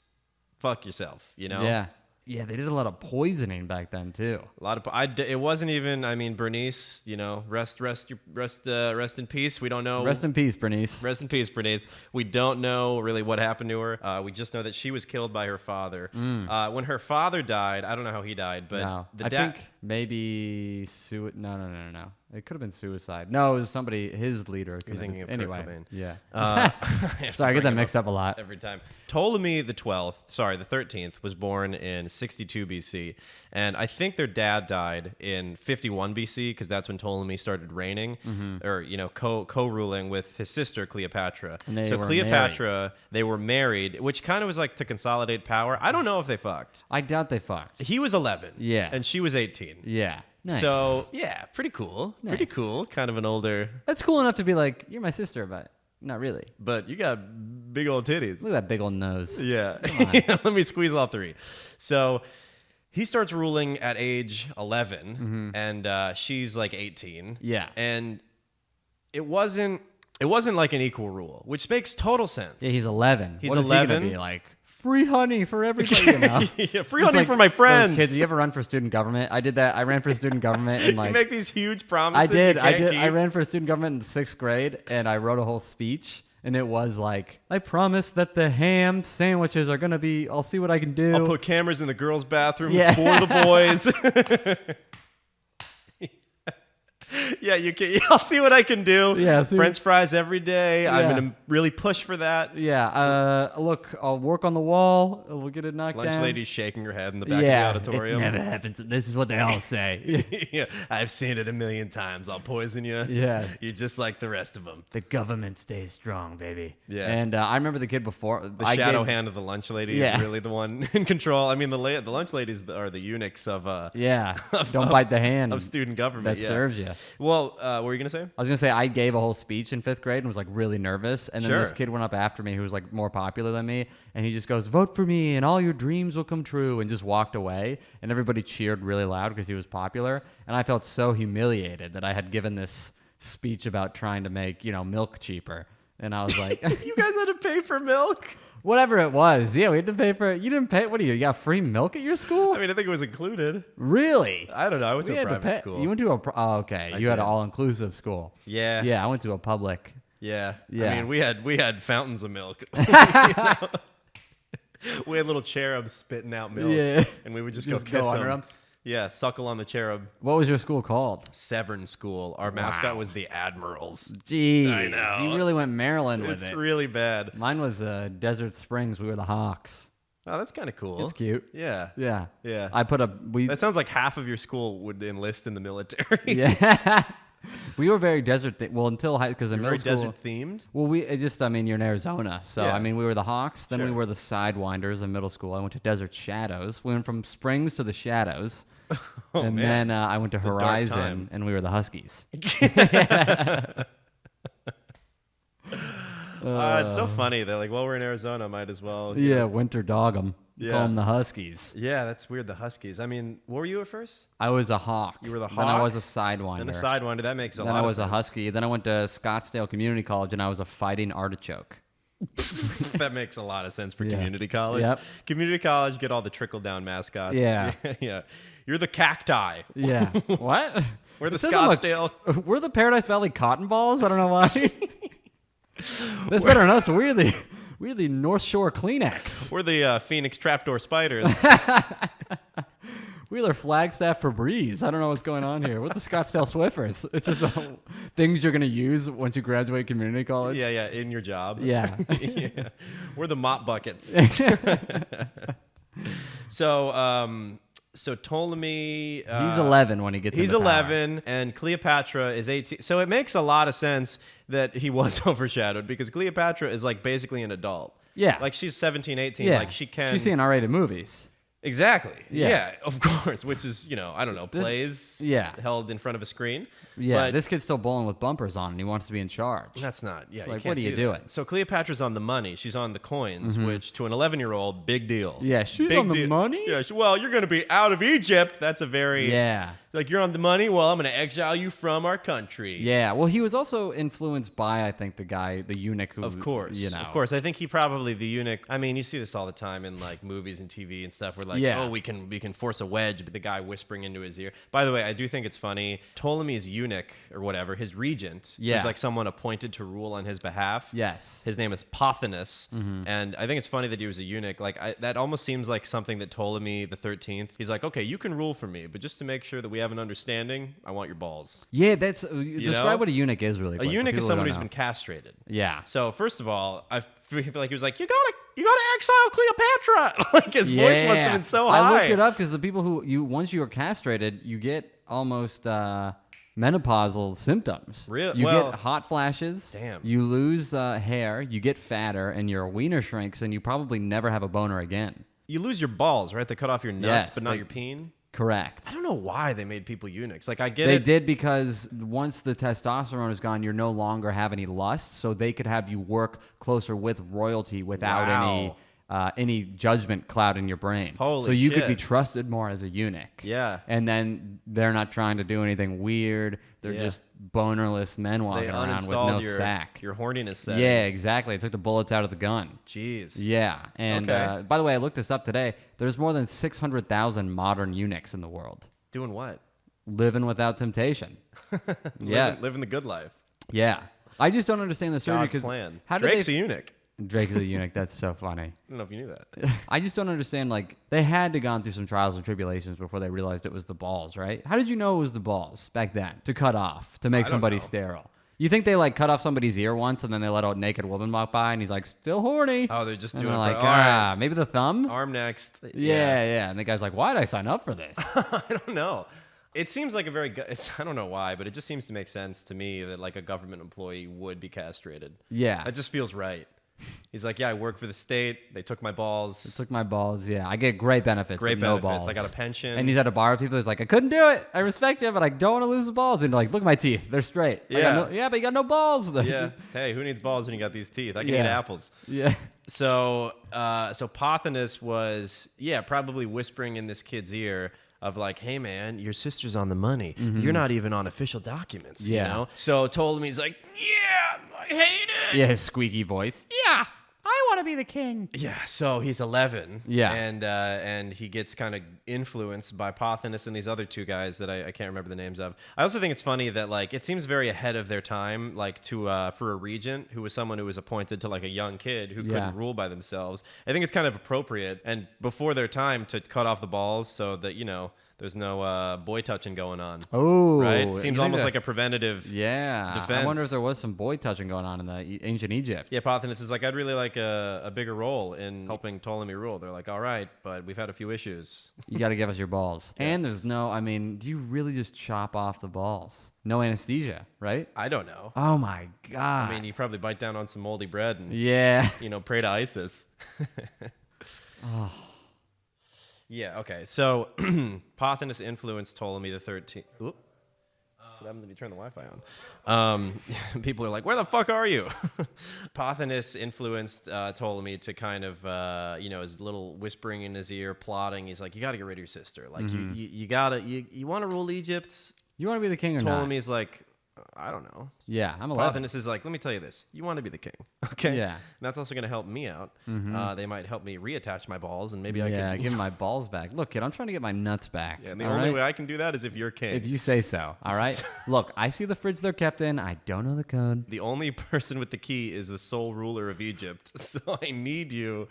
Speaker 2: Fuck yourself, you know?
Speaker 1: Yeah. Yeah, they did a lot of poisoning back then too.
Speaker 2: A lot of it wasn't even. I mean, Bernice, you know, rest in peace. We don't know.
Speaker 1: Rest in peace, Bernice.
Speaker 2: Rest in peace, Bernice. We don't know really what happened to her. We just know that she was killed by her father. When her father died, I don't know how he died, but
Speaker 1: No,
Speaker 2: the
Speaker 1: I
Speaker 2: dad.
Speaker 1: think maybe No. It could have been suicide. No, it was somebody, his leader.
Speaker 2: You're thinking of Kurt
Speaker 1: anyway.
Speaker 2: Cobain.
Speaker 1: Yeah.
Speaker 2: I have to
Speaker 1: Sorry, I
Speaker 2: bring
Speaker 1: get that
Speaker 2: him
Speaker 1: mixed up a lot.
Speaker 2: every time. Ptolemy the 13th, was born in 62 BC, and I think their dad died in 51 BC because that's when Ptolemy started reigning, or you know, co-ruling with his sister Cleopatra.
Speaker 1: And they
Speaker 2: So
Speaker 1: were
Speaker 2: Cleopatra, they were married, which kind of was like to consolidate power. I don't know if they fucked.
Speaker 1: I doubt they fucked.
Speaker 2: He was 11,
Speaker 1: Yeah.
Speaker 2: and she was 18.
Speaker 1: Yeah. Nice.
Speaker 2: So yeah, pretty cool. Pretty
Speaker 1: Nice.
Speaker 2: cool. Kind of an older,
Speaker 1: That's cool enough to be like, you're my sister, but not really.
Speaker 2: but you got big old titties.
Speaker 1: Look at that big old nose.
Speaker 2: Yeah. Let me squeeze all three. So he starts ruling at age 11, and she's like 18.
Speaker 1: Yeah.
Speaker 2: And it wasn't like an equal rule, which makes total sense.
Speaker 1: Yeah, he's 11.
Speaker 2: He's
Speaker 1: what is he
Speaker 2: 11?
Speaker 1: gonna be like? Free honey for everybody, you know?
Speaker 2: Yeah, free
Speaker 1: Just
Speaker 2: honey
Speaker 1: like
Speaker 2: for my
Speaker 1: those
Speaker 2: friends.
Speaker 1: Kids, you ever run for student government? I did that. I ran for student government and
Speaker 2: You
Speaker 1: like
Speaker 2: make these huge promises.
Speaker 1: I did.
Speaker 2: You
Speaker 1: I
Speaker 2: can't
Speaker 1: did.
Speaker 2: keep.
Speaker 1: I ran for student government in 6th grade, and I wrote a whole speech. And it was like, I promise that the ham sandwiches are gonna be. I'll see what I can do.
Speaker 2: I'll put cameras in the girls' bathrooms
Speaker 1: Yeah.
Speaker 2: for the boys. Yeah, you can. I'll see what I can do.
Speaker 1: Yeah,
Speaker 2: French fries every day.
Speaker 1: Yeah.
Speaker 2: I'm gonna really push for that.
Speaker 1: Yeah. Look, I'll work on the wall. We'll get it knocked
Speaker 2: Lunch
Speaker 1: down.
Speaker 2: lady's shaking her head in the back
Speaker 1: Yeah,
Speaker 2: of the auditorium.
Speaker 1: it never happens. This is what they all say.
Speaker 2: Yeah, I've seen it a million times. I'll poison you.
Speaker 1: Yeah.
Speaker 2: You're just like the rest of them.
Speaker 1: The government stays strong, baby.
Speaker 2: Yeah.
Speaker 1: And I remember the kid before.
Speaker 2: The shadow hand of the lunch lady
Speaker 1: Yeah.
Speaker 2: is really the one in control. I mean, the lunch ladies are the eunuchs of
Speaker 1: Yeah. Don't bite the hand
Speaker 2: of student government
Speaker 1: that
Speaker 2: yeah.
Speaker 1: serves you.
Speaker 2: Well, what were you gonna say?
Speaker 1: I was gonna say I gave a whole speech in 5th grade and was like really nervous, and then
Speaker 2: Sure.
Speaker 1: this kid went up after me who was like more popular than me, and he just goes, "Vote for me, and all your dreams will come true," and just walked away, and everybody cheered really loud because he was popular, and I felt so humiliated that I had given this speech about trying to make milk cheaper, and I was like,
Speaker 2: You guys had to pay for milk.
Speaker 1: whatever it was, yeah, we had to pay for it. You didn't pay. What do you got free milk at your school?
Speaker 2: I mean, I think it was included.
Speaker 1: Really?
Speaker 2: I don't know. I went
Speaker 1: We
Speaker 2: to a
Speaker 1: had to
Speaker 2: private
Speaker 1: pay.
Speaker 2: school.
Speaker 1: You went to a oh, okay. You had
Speaker 2: did.
Speaker 1: an all-inclusive school.
Speaker 2: Yeah.
Speaker 1: Yeah, I went to a public.
Speaker 2: Yeah.
Speaker 1: Yeah.
Speaker 2: I mean, we had fountains of milk. We had little cherubs spitting out milk.
Speaker 1: Yeah.
Speaker 2: And we would just
Speaker 1: Just
Speaker 2: go
Speaker 1: go
Speaker 2: kiss
Speaker 1: under
Speaker 2: them.
Speaker 1: 'em?
Speaker 2: Yeah, suckle on the cherub.
Speaker 1: What was your school called?
Speaker 2: Severn School. Our mascot was the Admirals.
Speaker 1: Jeez,
Speaker 2: I know.
Speaker 1: you really went Maryland with
Speaker 2: It's
Speaker 1: it.
Speaker 2: really bad.
Speaker 1: Mine was Desert Springs. We were the Hawks.
Speaker 2: Oh, that's kind of cool.
Speaker 1: It's cute.
Speaker 2: Yeah.
Speaker 1: Yeah.
Speaker 2: Yeah.
Speaker 1: I put
Speaker 2: That sounds like half of your school would enlist in the military.
Speaker 1: yeah. We were very desert. Well, until high, because in
Speaker 2: Very
Speaker 1: middle school.
Speaker 2: desert themed.
Speaker 1: Well, you're in Arizona, so
Speaker 2: Yeah.
Speaker 1: I mean, we were the Hawks. Then we
Speaker 2: Sure.
Speaker 1: were the Sidewinders in middle school. I went to Desert Shadows. We went from Springs to the Shadows.
Speaker 2: Oh,
Speaker 1: and
Speaker 2: man.
Speaker 1: then I went to
Speaker 2: a dark
Speaker 1: Horizon,
Speaker 2: time.
Speaker 1: and we were the Huskies.
Speaker 2: It's so funny. They're like, well, we're in Arizona. Might as well.
Speaker 1: Yeah, winter dog 'em.
Speaker 2: Yeah.
Speaker 1: Call them the Huskies.
Speaker 2: Yeah, that's weird. The Huskies. I mean, what were you at first?
Speaker 1: I was a Hawk.
Speaker 2: You were the
Speaker 1: Then I
Speaker 2: Hawk?
Speaker 1: was a Sidewinder.
Speaker 2: And a Sidewinder. That makes a
Speaker 1: Then
Speaker 2: lot
Speaker 1: I
Speaker 2: of
Speaker 1: was a
Speaker 2: sense.
Speaker 1: Husky. Then I went to Scottsdale Community College, and I was a Fighting Artichoke.
Speaker 2: That makes a lot of sense for
Speaker 1: Yeah.
Speaker 2: community college.
Speaker 1: Yep.
Speaker 2: Community college, get all the trickle down mascots.
Speaker 1: Yeah.
Speaker 2: Yeah. You're the cacti.
Speaker 1: Yeah. What?
Speaker 2: We're the
Speaker 1: It doesn't look-
Speaker 2: Scottsdale.
Speaker 1: We're the Paradise Valley Cotton Balls? I don't know why. That's better than us. We're the North Shore Kleenex.
Speaker 2: We're the Phoenix trapdoor spiders.
Speaker 1: We're the Flagstaff Febreze. I don't know what's going on here. We're the Scottsdale Swiffers. It's just things you're going to use once you graduate community college.
Speaker 2: Yeah, yeah, in your job.
Speaker 1: Yeah.
Speaker 2: Yeah. We're the mop buckets. So Ptolemy.
Speaker 1: He's 11 when he gets
Speaker 2: He's
Speaker 1: into power.
Speaker 2: 11, and Cleopatra is 18. So it makes a lot of sense that he was overshadowed because Cleopatra is like basically an adult.
Speaker 1: Yeah.
Speaker 2: Like she's 17, 18.
Speaker 1: Yeah.
Speaker 2: Like she can.
Speaker 1: She's seeing R-rated movies.
Speaker 2: Exactly.
Speaker 1: Yeah.
Speaker 2: Yeah, of course. Which is, I don't know, plays
Speaker 1: yeah.
Speaker 2: held in front of a screen.
Speaker 1: Yeah,
Speaker 2: But
Speaker 1: this kid's still bowling with bumpers on, and he wants to be in charge.
Speaker 2: that's not. Yeah,
Speaker 1: It's
Speaker 2: you
Speaker 1: like,
Speaker 2: can't
Speaker 1: what are you
Speaker 2: do
Speaker 1: doing?
Speaker 2: that. So Cleopatra's on the money. She's on the coins, which to an 11-year-old, big deal.
Speaker 1: Yeah, she's
Speaker 2: Big
Speaker 1: on the
Speaker 2: deal.
Speaker 1: money?
Speaker 2: Yeah. Well, you're going to be out of Egypt. That's a very.
Speaker 1: Yeah.
Speaker 2: Like, you're on the money? Well, I'm going to exile you from our country.
Speaker 1: Yeah, well, he was also influenced by, I think, the eunuch who,
Speaker 2: Of course. Of course. I think he probably, the eunuch, I mean, you see this all the time in like movies and TV and stuff where like,
Speaker 1: Yeah.
Speaker 2: oh, we can force a wedge, but the guy whispering into his ear. By the way, I do think it's funny. Ptolemy's eunuch or whatever, his regent,
Speaker 1: Yeah.
Speaker 2: who's like someone appointed to rule on his behalf.
Speaker 1: Yes.
Speaker 2: His name is Pothinus, and I think it's funny that he was a eunuch. Like that almost seems like something that Ptolemy the 13th. He's like, okay, you can rule for me, but just to make sure that we have an understanding, I want your balls.
Speaker 1: Yeah, that's describe
Speaker 2: know?
Speaker 1: what a eunuch is really
Speaker 2: A
Speaker 1: quick. for
Speaker 2: eunuch is
Speaker 1: people who
Speaker 2: someone
Speaker 1: don't
Speaker 2: who's
Speaker 1: know.
Speaker 2: been castrated.
Speaker 1: Yeah.
Speaker 2: So first of all, I feel like he was like, you gotta exile Cleopatra. Like his voice must have been so high.
Speaker 1: I looked it up because the people who once you are castrated, you get almost menopausal symptoms.
Speaker 2: Really?
Speaker 1: You
Speaker 2: Well,
Speaker 1: get hot flashes.
Speaker 2: damn.
Speaker 1: You lose hair. You get fatter, and your wiener shrinks, and you probably never have a boner again.
Speaker 2: You lose your balls, right? They cut off your nuts,
Speaker 1: Yes,
Speaker 2: but not
Speaker 1: they-
Speaker 2: your peen.
Speaker 1: Correct.
Speaker 2: I don't know why they made people eunuchs. Like I get
Speaker 1: They
Speaker 2: it.
Speaker 1: did because once the testosterone is gone, you no longer have any lust, so they could have you work closer with royalty without any judgment cloud in your brain.
Speaker 2: Holy
Speaker 1: so you could be
Speaker 2: shit.
Speaker 1: trusted more as a eunuch.
Speaker 2: Yeah.
Speaker 1: And then they're not trying to do anything weird. They're
Speaker 2: Yeah.
Speaker 1: just bonerless men
Speaker 2: They
Speaker 1: walking around with no
Speaker 2: uninstalled
Speaker 1: sack.
Speaker 2: your horniness setting.
Speaker 1: Yeah, exactly. It took the bullets out of the gun.
Speaker 2: Jeez.
Speaker 1: Yeah. And
Speaker 2: Okay.
Speaker 1: by the way, I looked this up today. There's more than 600,000 modern eunuchs in the world
Speaker 2: Doing what?
Speaker 1: living without temptation. Yeah.
Speaker 2: Living the good life.
Speaker 1: Yeah. I just don't understand the surgery
Speaker 2: God's
Speaker 1: because
Speaker 2: plan.
Speaker 1: how did
Speaker 2: Drake's
Speaker 1: they
Speaker 2: a eunuch.
Speaker 1: Drake is a eunuch. That's so funny.
Speaker 2: I don't know if you knew that.
Speaker 1: I just don't understand. Like, they had to gone through some trials and tribulations before they realized it was the balls, right? How did you know it was the balls back then to cut off to make
Speaker 2: I don't
Speaker 1: somebody
Speaker 2: know.
Speaker 1: sterile? You think they like cut off somebody's ear once and then they let a naked woman walk by and he's like, still horny?
Speaker 2: Oh, they're just
Speaker 1: And
Speaker 2: doing
Speaker 1: they're
Speaker 2: it.
Speaker 1: like,
Speaker 2: All right,
Speaker 1: maybe the thumb?
Speaker 2: arm next.
Speaker 1: Yeah. And the guy's like, why did I sign up for this?
Speaker 2: I don't know. It seems like a very I don't know why, but it just seems to make sense to me that like a government employee would be castrated.
Speaker 1: Yeah.
Speaker 2: That just feels right. He's like, yeah, I work for the state. They took my balls.
Speaker 1: It took my balls. Yeah, I get great benefits.
Speaker 2: Great
Speaker 1: with no
Speaker 2: benefits.
Speaker 1: balls.
Speaker 2: I got a pension.
Speaker 1: And he's at a bar with people. He's like, I couldn't do it. I respect you, but I don't want to lose the balls. And like, look at my teeth. They're straight.
Speaker 2: Yeah.
Speaker 1: But you got no balls.
Speaker 2: Yeah. Hey, who needs balls when you got these teeth? I can eat
Speaker 1: Yeah.
Speaker 2: apples.
Speaker 1: Yeah.
Speaker 2: So Pothinus was, probably whispering in this kid's ear of like, hey man, your sister's on the money. You're not even on official documents,
Speaker 1: Yeah.
Speaker 2: you know? So Ptolemy's like, yeah, I hate it.
Speaker 1: Yeah, his squeaky voice. Yeah, I want to be the king.
Speaker 2: Yeah, so he's 11.
Speaker 1: Yeah.
Speaker 2: And he gets kind of influenced by Pothinus and these other two guys that I can't remember the names of. I also think it's funny that like it seems very ahead of their time, like to for a regent who was someone who was appointed to like a young kid who couldn't rule by themselves. I think it's kind of appropriate and before their time to cut off the balls so that, you know, there's no boy touching going on.
Speaker 1: Oh,
Speaker 2: Right?
Speaker 1: you
Speaker 2: Seems
Speaker 1: think
Speaker 2: almost
Speaker 1: that-
Speaker 2: like a preventative
Speaker 1: Yeah. I
Speaker 2: defense.
Speaker 1: wonder if there was some boy touching going on in the ancient Egypt.
Speaker 2: Yeah, Pothinus is like, I'd really like a bigger role in helping Ptolemy rule. They're like, all right, but we've had a few issues.
Speaker 1: You got to give us your balls. And there's no, I mean, do you really just chop off the balls? No anesthesia, right?
Speaker 2: I don't know.
Speaker 1: Oh my God.
Speaker 2: I mean, you probably bite down on some moldy bread and,
Speaker 1: yeah.
Speaker 2: you know, pray to Isis.
Speaker 1: Oh.
Speaker 2: Yeah, okay. So Pothinus influenced Ptolemy the 13th. Oop. That's what happens if you turn the Wi-Fi on. People are like, where the fuck are you? Pothinus influenced Ptolemy to kind of, you know, his little whispering in his ear, plotting. He's like, you got to get rid of your sister. Like, you want to rule Egypt?
Speaker 1: You want to be the king or not?
Speaker 2: Ptolemy's like, I don't know.
Speaker 1: Yeah, I'm 11.
Speaker 2: Pothinus is like, let me tell you this. You want to be the king, okay?
Speaker 1: Yeah.
Speaker 2: And that's also going to help me out. They might help me reattach my balls, and maybe I
Speaker 1: Yeah,
Speaker 2: can...
Speaker 1: give my balls back. Look, kid, I'm trying to get my nuts back.
Speaker 2: Yeah, and the
Speaker 1: all
Speaker 2: only
Speaker 1: right?
Speaker 2: way I can do that is if you're king.
Speaker 1: If you say so, all right? Look, I see the fridge they're kept in. I don't know the code.
Speaker 2: The only person with the key is the sole ruler of Egypt. So I need you.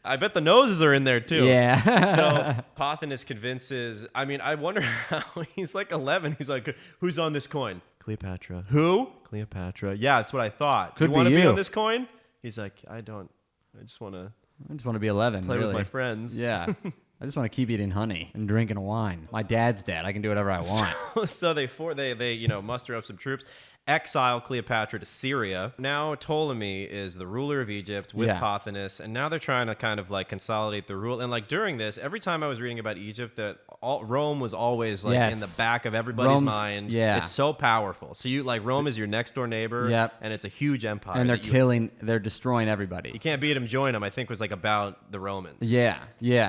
Speaker 2: I bet the noses are in there too.
Speaker 1: Yeah.
Speaker 2: So Pothinus convinces... I mean, I wonder how... He's like 11. He's like, who's on this coin? Cleopatra. Who? Cleopatra. Yeah, that's what I thought.
Speaker 1: Could
Speaker 2: you want to
Speaker 1: be
Speaker 2: be
Speaker 1: you.
Speaker 2: on this coin? He's like, I don't. I just want to
Speaker 1: I just want to be 11.
Speaker 2: play
Speaker 1: really.
Speaker 2: with my friends.
Speaker 1: Yeah. I just want to keep eating honey and drinking wine. My dad's dead. I can do whatever I want.
Speaker 2: So they you know muster up some troops, exile Cleopatra to Syria. Now Ptolemy is the ruler of Egypt with
Speaker 1: Yeah.
Speaker 2: Pothinus, and now they're trying to kind of like consolidate the rule. And like during this, every time I was reading about Egypt, that Rome was always like
Speaker 1: Yes.
Speaker 2: in the back of everybody's
Speaker 1: Rome's-
Speaker 2: mind.
Speaker 1: yeah.
Speaker 2: It's so powerful. So you like Rome is your next door neighbor.
Speaker 1: Yep.
Speaker 2: And it's a huge empire.
Speaker 1: And they're
Speaker 2: that
Speaker 1: they're destroying everybody.
Speaker 2: you can't beat them, join them. I think was like about the Romans.
Speaker 1: Yeah,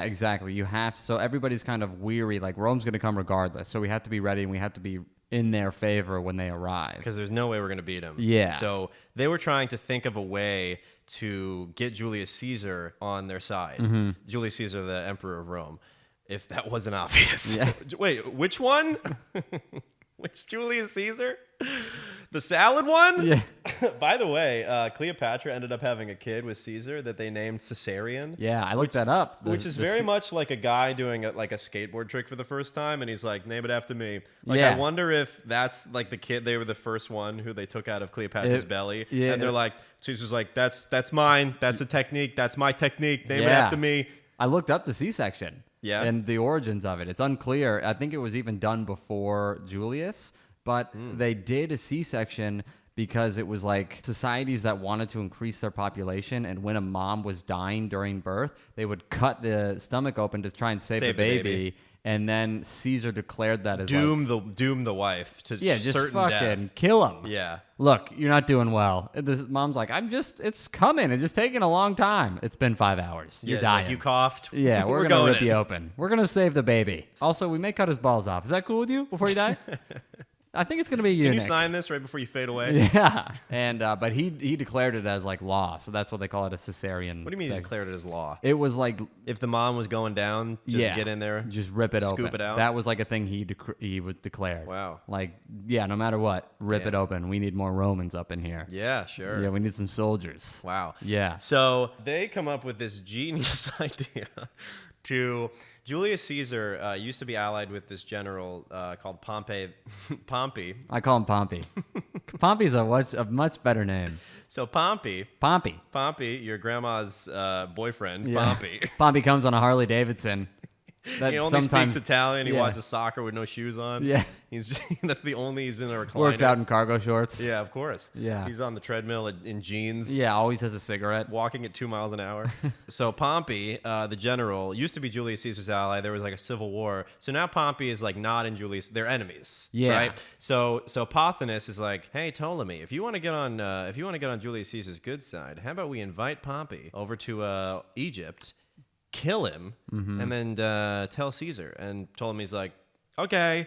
Speaker 1: exactly. You have to, so everybody's kind of weary. Like Rome's going to come regardless, so we have to be ready and we have to be in their favor when they arrive.
Speaker 2: Because there's no way we're going to beat them.
Speaker 1: Yeah.
Speaker 2: So they were trying to think of a way to get Julius Caesar on their side.
Speaker 1: Mm-hmm.
Speaker 2: Julius Caesar, the emperor of Rome. If that wasn't obvious.
Speaker 1: Yeah.
Speaker 2: Wait, which one? Which Julius Caesar? The salad one?
Speaker 1: Yeah.
Speaker 2: By the way, Cleopatra ended up having a kid with Caesar that they named Caesarion.
Speaker 1: Yeah, I looked that up.
Speaker 2: Which is very much like a guy doing like a skateboard trick for the first time, and he's like, "Name it after me." Like,
Speaker 1: Yeah.
Speaker 2: I wonder if that's like the kid. They were the first one who they took out of Cleopatra's belly,
Speaker 1: yeah,
Speaker 2: and they're like, Caesar's like, "That's mine. That's a technique. That's my technique. Name it
Speaker 1: Yeah.
Speaker 2: after me."
Speaker 1: I looked up the C-section.
Speaker 2: Yeah.
Speaker 1: And the origins of it. It's unclear. I think it was even done before Julius, but they did a C-section because it was like societies that wanted to increase their population, and when a mom was dying during birth, they would cut the stomach open to try and save the baby. And then Caesar declared that as
Speaker 2: Doom the wife to
Speaker 1: just
Speaker 2: certain
Speaker 1: fucking
Speaker 2: death.
Speaker 1: kill him.
Speaker 2: Yeah.
Speaker 1: Look, you're not doing well. This mom's like, it's coming. It's just taking a long time. It's been 5 hours. You're
Speaker 2: Yeah,
Speaker 1: dying.
Speaker 2: like you coughed.
Speaker 1: Yeah, we're gonna
Speaker 2: going
Speaker 1: rip you open. We're gonna save the baby. Also, we may cut his balls off. Is that cool with you before you die? I think it's going to be a
Speaker 2: Can
Speaker 1: eunuch.
Speaker 2: you sign this right before you fade away?
Speaker 1: Yeah, and but he declared it as like law, so that's what they call it, a cesarean.
Speaker 2: What do you mean he declared it as law?
Speaker 1: It was like
Speaker 2: If the mom was going down, just get in there,
Speaker 1: just rip it open.
Speaker 2: scoop it out?
Speaker 1: That was like a thing he would declare.
Speaker 2: Wow.
Speaker 1: Like, yeah, no matter what, rip it open. We need more Romans up in here.
Speaker 2: Yeah, sure.
Speaker 1: Yeah, we need some soldiers.
Speaker 2: Wow.
Speaker 1: Yeah.
Speaker 2: So they come up with this genius idea to Julius Caesar used to be allied with this general called Pompey.
Speaker 1: I call him Pompey. Pompey's a much better name.
Speaker 2: So Pompey, your grandma's boyfriend,
Speaker 1: Yeah.
Speaker 2: Pompey.
Speaker 1: Pompey comes on a Harley Davidson. That
Speaker 2: He only
Speaker 1: sometimes
Speaker 2: speaks Italian. He
Speaker 1: yeah.
Speaker 2: watches soccer with no shoes on.
Speaker 1: Yeah.
Speaker 2: He's just, that's the only he's in a recliner.
Speaker 1: works out in cargo shorts.
Speaker 2: Yeah, of course.
Speaker 1: Yeah.
Speaker 2: He's on the treadmill in jeans.
Speaker 1: Yeah, always has a cigarette.
Speaker 2: Walking at 2 miles an hour. So Pompey, the general, used to be Julius Caesar's ally. There was like a civil war. So now Pompey is like not in Julius. They're enemies.
Speaker 1: Yeah.
Speaker 2: Right. So Pothinus is like, hey Ptolemy, if you want to get on Julius Caesar's good side, how about we invite Pompey over to Egypt, kill him, and then tell Caesar. And Ptolemy's like, okay.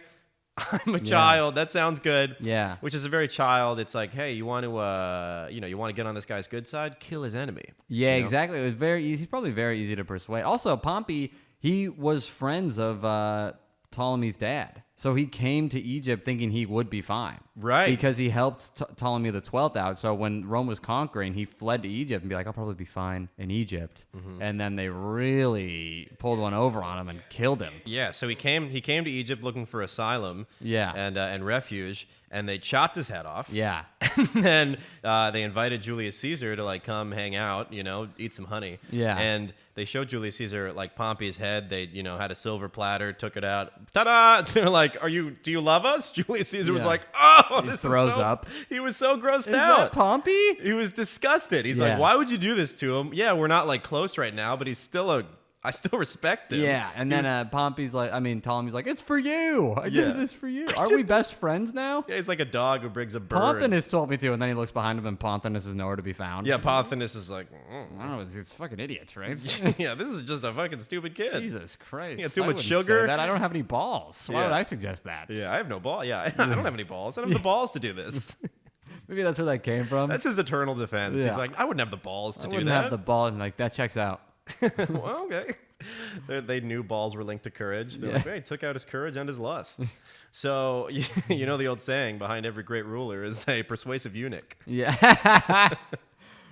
Speaker 2: I'm a child. That sounds good.
Speaker 1: Yeah.
Speaker 2: Which is a very child. It's like, hey, you want to get on this guy's good side? Kill his enemy.
Speaker 1: Yeah,
Speaker 2: you know?
Speaker 1: exactly. It was very easy. He's probably very easy to persuade. Also, Pompey, he was friends of Ptolemy's dad. So he came to Egypt thinking he would be fine.
Speaker 2: Right.
Speaker 1: Because he helped Ptolemy XII out. So when Rome was conquering, he fled to Egypt and be like, I'll probably be fine in Egypt. And then they really pulled one over on him and killed him.
Speaker 2: Yeah. So he came to Egypt looking for asylum.
Speaker 1: Yeah.
Speaker 2: And refuge, and they chopped his head off.
Speaker 1: Yeah.
Speaker 2: And then they invited Julius Caesar to like come hang out, eat some honey.
Speaker 1: Yeah.
Speaker 2: And they showed Julius Caesar like Pompey's head. They had a silver platter, took it out. Ta-da! They're like, do you love us? Julius Caesar was
Speaker 1: Yeah.
Speaker 2: like, oh,
Speaker 1: He
Speaker 2: this
Speaker 1: throws
Speaker 2: is so,
Speaker 1: up.
Speaker 2: He was so grossed
Speaker 1: Is
Speaker 2: out.
Speaker 1: that Pompey?
Speaker 2: He was disgusted. He's
Speaker 1: Yeah.
Speaker 2: like, why would you do this to him? Yeah, we're not like close right now, but I still respect him.
Speaker 1: Yeah, and then Ptolemy's like, it's for you. I
Speaker 2: Yeah.
Speaker 1: did this for you. Aren't we best friends now?
Speaker 2: Yeah, he's like a dog who brings a bird.
Speaker 1: Pothinus told me to, and then he looks behind him, and Pothinus is nowhere to be found.
Speaker 2: Yeah, Pothinus is like,
Speaker 1: I don't know, it's fucking idiots, right?
Speaker 2: yeah, this is just a fucking stupid kid.
Speaker 1: Jesus Christ.
Speaker 2: Yeah, too
Speaker 1: I
Speaker 2: much
Speaker 1: wouldn't
Speaker 2: sugar.
Speaker 1: say that. I don't have any balls. Why
Speaker 2: Yeah.
Speaker 1: would I suggest that?
Speaker 2: Yeah, I have no ball. Yeah, I don't have any balls. I don't have the balls to do this.
Speaker 1: Maybe that's where that came from.
Speaker 2: That's his eternal defense.
Speaker 1: Yeah.
Speaker 2: He's like, I wouldn't have the balls to
Speaker 1: I
Speaker 2: do
Speaker 1: wouldn't
Speaker 2: that.
Speaker 1: have the ball, and like, that checks out.
Speaker 2: Well, okay. They knew balls were linked to courage. They're like, hey, took out his courage and his lust. So, you know the old saying, behind every great ruler is a persuasive eunuch.
Speaker 1: Yeah.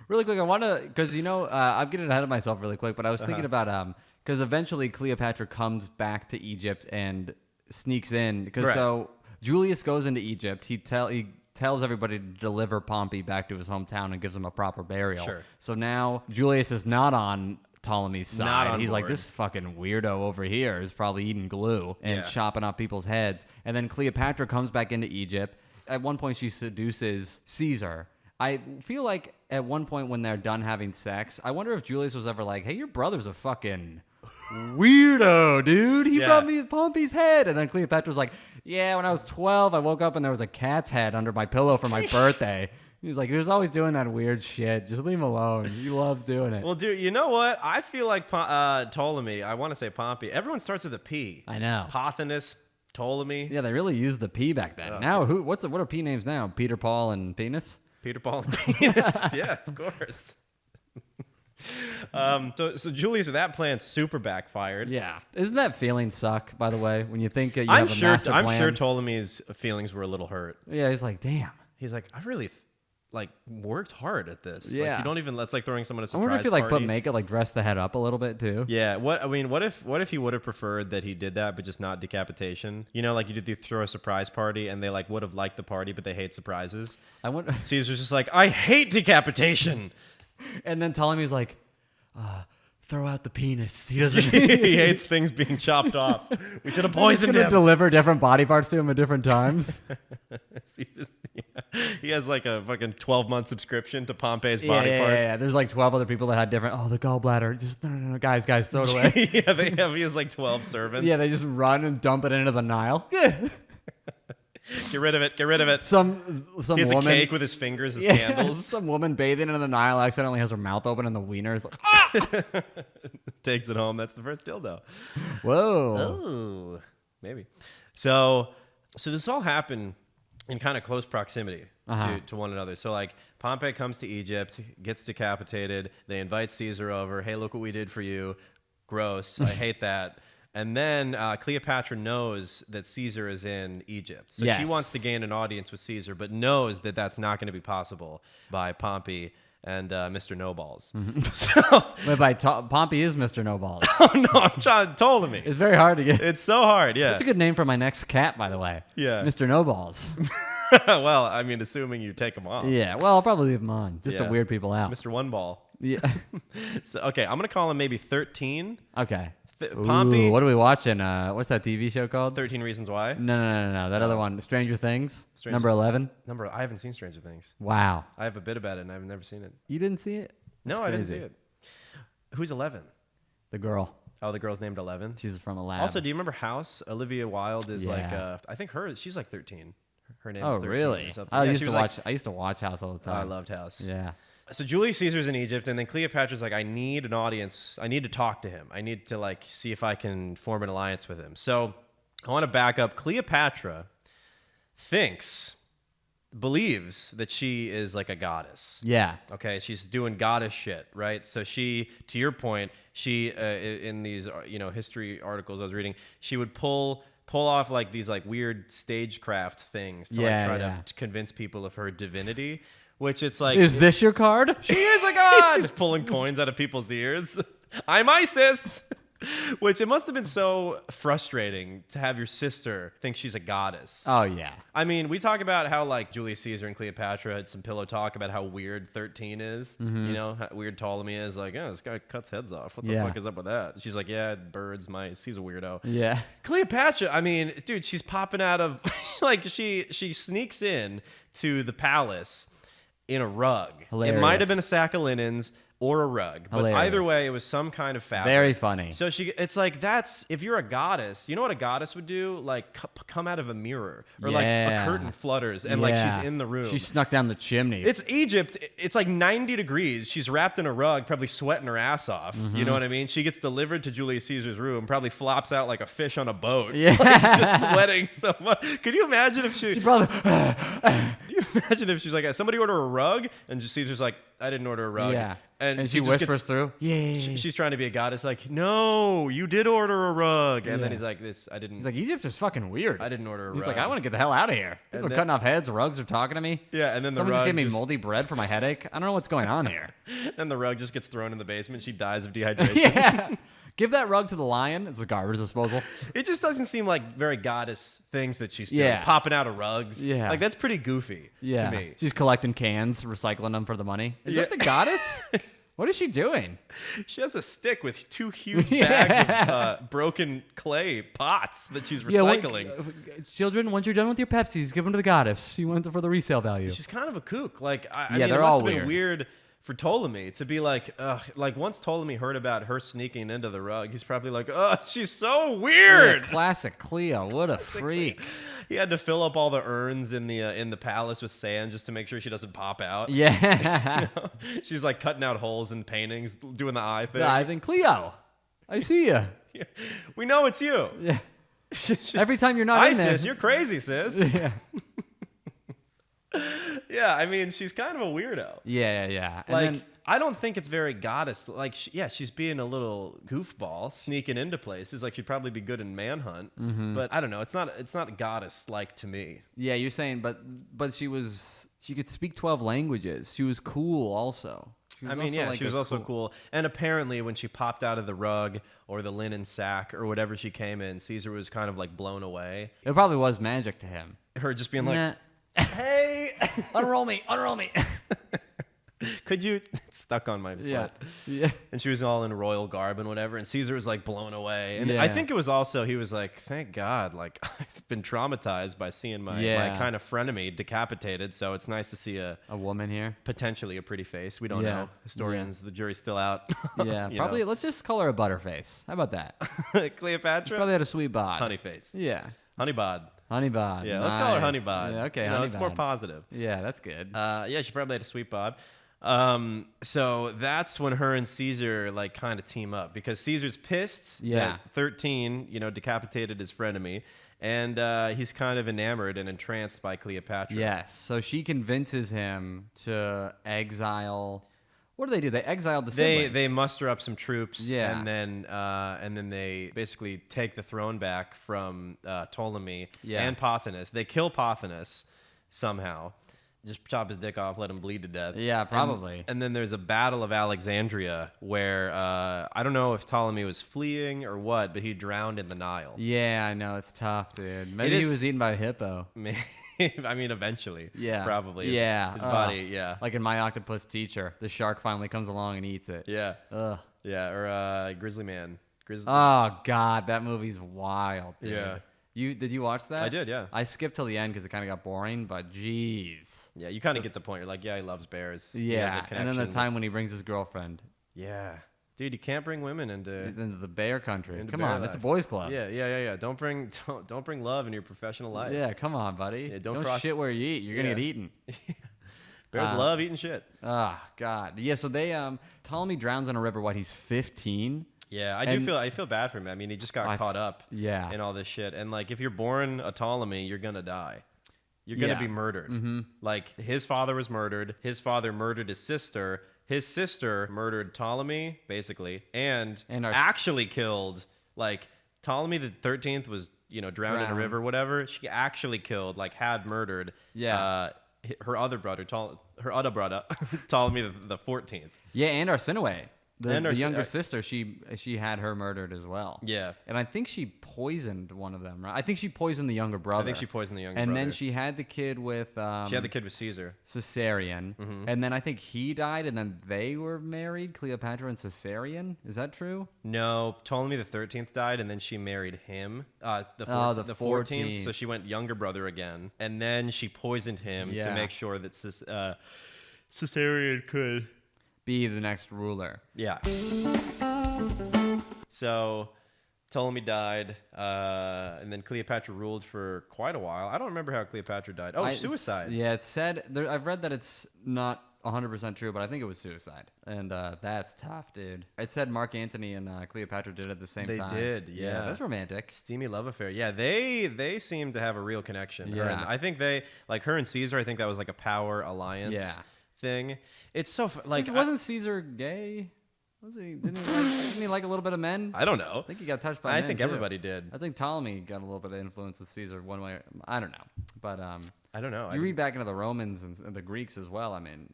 Speaker 1: Really quick, I want to, because, I'm getting ahead of myself really quick, but I was thinking about, because eventually Cleopatra comes back to Egypt and sneaks in. Because
Speaker 2: Right.
Speaker 1: so Julius goes into Egypt. He tells everybody to deliver Pompey back to his hometown and gives him a proper burial.
Speaker 2: Sure.
Speaker 1: So now Julius is not on Ptolemy's side.
Speaker 2: Not on
Speaker 1: He's like,
Speaker 2: board.
Speaker 1: this fucking weirdo over here is probably eating glue and
Speaker 2: Yeah.
Speaker 1: chopping off people's heads. And then Cleopatra comes back into Egypt. At one point, she seduces Caesar. I feel like at one point when they're done having sex, I wonder if Julius was ever like, hey, your brother's a fucking weirdo, dude. He
Speaker 2: Yeah.
Speaker 1: brought me Pompey's head. And then Cleopatra's like, yeah, when I was 12, I woke up and there was a cat's head under my pillow for my birthday. He's like, he was always doing that weird shit. Just leave him alone. He loves doing it.
Speaker 2: Well, dude, you know what? I feel like Ptolemy, I want to say Pompey. Everyone starts with a P.
Speaker 1: I know.
Speaker 2: Pothinus, Ptolemy,
Speaker 1: Yeah, they really used the P back then. Now, what are P names now? Peter, Paul, and Penis?
Speaker 2: Peter, Paul, and Penis. Yeah, of course. So Julius, that plan super backfired.
Speaker 1: Yeah. Isn't that feeling suck, by the way, when you think you
Speaker 2: I'm
Speaker 1: have a
Speaker 2: sure.
Speaker 1: master plan?
Speaker 2: I'm sure Ptolemy's feelings were a little hurt.
Speaker 1: Yeah, he's like, damn.
Speaker 2: He's like, I really worked hard at this.
Speaker 1: Yeah.
Speaker 2: Like, you don't even. That's like throwing someone a
Speaker 1: I
Speaker 2: surprise
Speaker 1: wonder if he
Speaker 2: party.
Speaker 1: put makeup, dress the head up a little bit too.
Speaker 2: Yeah. What if he would have preferred that he did that, but just not decapitation? You know, like you did throw a surprise party, and they would have liked the party, but they hate surprises.
Speaker 1: I wonder.
Speaker 2: Caesar's just like, I hate decapitation.
Speaker 1: And then Ptolemy's like, throw out the penis. He doesn't.
Speaker 2: He hates things being chopped off. We should have poisoned him.
Speaker 1: Deliver different body parts to him at different times.
Speaker 2: He has like a fucking 12-month subscription to Pompey's body parts.
Speaker 1: Yeah. There's like 12 other people that had different. Oh, the gallbladder. Just no, guys, throw it away.
Speaker 2: Yeah, he has like 12 servants.
Speaker 1: Yeah, they just run and dump it into the Nile. Yeah.
Speaker 2: Get rid of it.
Speaker 1: Some
Speaker 2: He has
Speaker 1: woman.
Speaker 2: a cake with his fingers as
Speaker 1: Yeah,
Speaker 2: candles.
Speaker 1: some woman bathing in the Nile accidentally has her mouth open and the wiener is like,
Speaker 2: Takes it home. That's the first dildo.
Speaker 1: whoa.
Speaker 2: Oh, maybe. So this all happened in kind of close proximity to one another. So like Pompey comes to Egypt, gets decapitated. They invite Caesar over. Hey, look what we did for you. Gross. I hate that. And then Cleopatra knows that Caesar is in Egypt. So she wants to gain an audience with Caesar, but knows that that's not going to be possible by Pompey and Mr. No Balls. So,
Speaker 1: Wait, Pompey is Mr. No Balls.
Speaker 2: oh no, I'm trying. Ptolemy.
Speaker 1: It's very hard to get.
Speaker 2: It's so hard. Yeah,
Speaker 1: That's a good name for my next cat, by the way.
Speaker 2: Yeah.
Speaker 1: Mr. No Balls.
Speaker 2: Well, I mean, assuming you take them off.
Speaker 1: Yeah, well, I'll probably leave him on just to weird people out.
Speaker 2: Mr. One Ball.
Speaker 1: Yeah.
Speaker 2: So okay, I'm gonna call him maybe 13.
Speaker 1: Okay.
Speaker 2: Pompey.
Speaker 1: Ooh, what are we watching? What's that TV show called?
Speaker 2: 13 Reasons Why.
Speaker 1: No. That other one, Stranger Things. Number 11.
Speaker 2: I haven't seen Stranger Things.
Speaker 1: Wow.
Speaker 2: I have a bit about it, and I've never seen it.
Speaker 1: You didn't see it?
Speaker 2: No, I didn't see it. Who's 11?
Speaker 1: The girl.
Speaker 2: Oh, the girl's named 11.
Speaker 1: She's from a lab.
Speaker 2: Also, do you remember House? Olivia Wilde is like, I think she's like 13. Her name's 13
Speaker 1: really?
Speaker 2: or something.
Speaker 1: I
Speaker 2: Yeah,
Speaker 1: used to watch House all the time.
Speaker 2: I loved House.
Speaker 1: Yeah.
Speaker 2: So Julius Caesar's in Egypt, and then Cleopatra's like, I need an audience. I need to talk to him. I need to like see if I can form an alliance with him. So I want to back up. Cleopatra believes that she is like a goddess.
Speaker 1: Yeah.
Speaker 2: Okay, she's doing goddess shit, right? So she, to your point, she in these history articles I was reading, she would pull off like these like weird stagecraft things to to convince people of her divinity. Which it's like,
Speaker 1: is this your card? She is a god.
Speaker 2: She's pulling coins out of people's ears. I'm Isis. Which it must have been so frustrating to have your sister think she's a goddess.
Speaker 1: Oh yeah.
Speaker 2: I mean, we talk about how like Julius Caesar and Cleopatra had some pillow talk about how weird 13 is.
Speaker 1: Mm-hmm.
Speaker 2: You know, how weird Ptolemy is. Like, this guy cuts heads off. What the fuck is up with that? She's like, yeah, birds, mice. He's a weirdo.
Speaker 1: Yeah.
Speaker 2: Cleopatra, I mean, dude, she's popping out of like she sneaks in to the palace in a rug.
Speaker 1: Hilarious.
Speaker 2: It might have been a sack of linens or a rug, but either way, it was some kind of fabric.
Speaker 1: Very funny.
Speaker 2: So it's like if you're a goddess, you know what a goddess would do? Like come out of a mirror or like a curtain flutters and like she's in the room.
Speaker 1: She snuck down the chimney.
Speaker 2: It's Egypt. It's like 90 degrees. She's wrapped in a rug, probably sweating her ass off.
Speaker 1: Mm-hmm.
Speaker 2: You know what I mean? She gets delivered to Julius Caesar's room, probably flops out like a fish on a boat.
Speaker 1: Yeah.
Speaker 2: Like, just sweating so much. Could you imagine if
Speaker 1: She probably.
Speaker 2: Can you imagine if she's like, somebody order a rug? And Caesar's like, I didn't order a rug.
Speaker 1: Yeah.
Speaker 2: And
Speaker 1: she whispers through. Yeah.
Speaker 2: She's trying to be a goddess, like, no, you did order a rug. And then he's like, I didn't.
Speaker 1: He's like, Egypt is fucking weird.
Speaker 2: I didn't order a rug.
Speaker 1: He's like, I want to get the hell out of here. People are cutting off heads. Rugs are talking to me.
Speaker 2: Yeah, and then
Speaker 1: someone
Speaker 2: the rug
Speaker 1: just gave me moldy bread for my headache. I don't know what's going on here.
Speaker 2: And the rug just gets thrown in the basement. She dies of dehydration.
Speaker 1: Yeah. Give that rug to the lion. It's a garbage disposal.
Speaker 2: It just doesn't seem like very goddess things that she's doing.
Speaker 1: Yeah.
Speaker 2: Popping out of rugs.
Speaker 1: Yeah.
Speaker 2: Like, that's pretty goofy to me.
Speaker 1: She's collecting cans, recycling them for the money. Is that the goddess? What is she doing?
Speaker 2: She has a stick with 2 huge bags of broken clay pots that she's recycling.
Speaker 1: Children, once you're done with your Pepsis, give them to the goddess. She went for the resale value.
Speaker 2: She's kind of a kook. Like, I mean,
Speaker 1: they're
Speaker 2: it must
Speaker 1: all
Speaker 2: have been weird for Ptolemy to be like once Ptolemy heard about her sneaking into the rug, he's probably like, she's so weird.
Speaker 1: Yeah, classic Cleo. What a freak.
Speaker 2: He had to fill up all the urns in the palace with sand just to make sure she doesn't pop out.
Speaker 1: Yeah.
Speaker 2: You know? She's like cutting out holes in paintings, doing the eye thing.
Speaker 1: I think Cleo, I see you.
Speaker 2: Yeah. We know it's you.
Speaker 1: Yeah. Every time you're not in there.
Speaker 2: Sis, you're crazy, sis.
Speaker 1: Yeah.
Speaker 2: Yeah, I mean, she's kind of a weirdo.
Speaker 1: Yeah. And
Speaker 2: Like,
Speaker 1: then,
Speaker 2: I don't think it's very goddess. Like, she's being a little goofball, sneaking into places. Like, she'd probably be good in Manhunt.
Speaker 1: Mm-hmm.
Speaker 2: But I don't know. It's not goddess-like to me.
Speaker 1: yeah, you're saying, but she could speak 12 languages. She was cool also. She
Speaker 2: was also cool. And apparently when she popped out of the rug or the linen sack or whatever she came in, Caesar was kind of like blown away.
Speaker 1: It probably was magic to him.
Speaker 2: Her just being like,
Speaker 1: Nah.
Speaker 2: hey,
Speaker 1: unroll me.
Speaker 2: could you? It's stuck on my foot.
Speaker 1: Yeah.
Speaker 2: And she was all in royal garb and whatever. And Caesar was like blown away. And
Speaker 1: Yeah.
Speaker 2: I think it was also, he was like, thank God, like I've been traumatized by seeing my kind of frenemy decapitated. So it's nice to see a
Speaker 1: woman here.
Speaker 2: potentially a pretty face. We don't know. Historians, the jury's still out.
Speaker 1: Yeah, probably.
Speaker 2: know.
Speaker 1: Let's just call her a butterface. How about that?
Speaker 2: Cleopatra?
Speaker 1: Probably had a sweet bod.
Speaker 2: Honey face.
Speaker 1: Yeah.
Speaker 2: Honey bod.
Speaker 1: Honey bod.
Speaker 2: Yeah, let's call her
Speaker 1: Nice.
Speaker 2: honey bod.
Speaker 1: Yeah, okay,
Speaker 2: You know,
Speaker 1: honey
Speaker 2: it's
Speaker 1: bod.
Speaker 2: more positive.
Speaker 1: Yeah, that's good.
Speaker 2: Yeah, she probably had a sweet bod. So that's when her and Caesar like kind of team up because Caesar's pissed that 13, decapitated his frenemy, and he's kind of enamored and entranced by Cleopatra.
Speaker 1: Yes. So she convinces him to exile. What do? They exiled the siblings.
Speaker 2: They muster up some troops,
Speaker 1: Yeah.
Speaker 2: and then they basically take the throne back from Ptolemy and Pothinus. They kill Pothinus somehow. Just chop his dick off, let him bleed to death.
Speaker 1: Yeah, probably.
Speaker 2: And then there's a battle of Alexandria where I don't know if Ptolemy was fleeing or what, but he drowned in the Nile.
Speaker 1: Yeah, I know. It's tough, dude. Maybe he was eaten by a hippo.
Speaker 2: I mean, eventually.
Speaker 1: Yeah.
Speaker 2: Probably.
Speaker 1: Yeah.
Speaker 2: His body, yeah.
Speaker 1: Like in My Octopus Teacher, the shark finally comes along and eats it.
Speaker 2: Yeah.
Speaker 1: Ugh.
Speaker 2: Yeah, or Grizzly Man.
Speaker 1: Oh, God, that movie's wild, dude.
Speaker 2: Yeah.
Speaker 1: Did you watch that?
Speaker 2: I did, yeah.
Speaker 1: I skipped till the end because it kind of got boring, but jeez.
Speaker 2: Yeah, you kind of get the point. You're like, yeah, he loves bears.
Speaker 1: Yeah, and then the time when he brings his girlfriend.
Speaker 2: Yeah. Dude, you can't bring women into
Speaker 1: the bear country. Come
Speaker 2: bear
Speaker 1: on,
Speaker 2: life.
Speaker 1: it's a boys' club.
Speaker 2: Yeah. Don't bring love in your professional life.
Speaker 1: Yeah, come on, buddy.
Speaker 2: Yeah,
Speaker 1: don't shit where you eat. You're gonna get eaten.
Speaker 2: Bears love eating shit.
Speaker 1: Oh God. Yeah. So they Ptolemy drowns in a river. What? He's 15.
Speaker 2: Yeah, I feel bad for him. I mean, he just got caught up in all this shit. And like if you're born a Ptolemy, you're going to die. You're going to be murdered. Mm-hmm. Like his father was murdered, his father murdered his sister murdered Ptolemy basically and actually killed like Ptolemy the 13th was, drowned in a river whatever. She actually killed had murdered her other brother Ptolemy the 14th.
Speaker 1: Yeah, and Arsinoe. The younger sister, she had her murdered as well.
Speaker 2: Yeah.
Speaker 1: And I think she poisoned one of them, right? I think she poisoned the younger brother.
Speaker 2: I think she poisoned the younger
Speaker 1: brother.
Speaker 2: brother.
Speaker 1: And then she had the kid with...
Speaker 2: she had the kid with Caesar.
Speaker 1: Caesarion. Mm-hmm. And then I think he died, and then they were married, Cleopatra and Caesarion. Is that true?
Speaker 2: No, Ptolemy the 13th died, and then she married him, the 14th. So she went younger brother again. And then she poisoned him to make sure that Caesarion could...
Speaker 1: be the next ruler.
Speaker 2: Yeah. So Ptolemy died, and then Cleopatra ruled for quite a while. I don't remember how Cleopatra died. Oh, suicide.
Speaker 1: It's said, I've read that it's not 100% true, but I think it was suicide. And that's tough, dude. It said Mark Antony and Cleopatra did it at the same time.
Speaker 2: They did, yeah.
Speaker 1: That's romantic.
Speaker 2: Steamy love affair. Yeah, they seem to have a real connection.
Speaker 1: Yeah.
Speaker 2: I think they, her and Caesar, I think that was like a power alliance thing. It's so
Speaker 1: wasn't Caesar gay? Was he? Didn't he like a little bit of men?
Speaker 2: I don't know.
Speaker 1: I think he got touched by men.
Speaker 2: I think everybody did.
Speaker 1: I think Ptolemy got a little bit of influence with Caesar one way. I don't know, but
Speaker 2: I don't know.
Speaker 1: You read back into the Romans and the Greeks as well. I mean,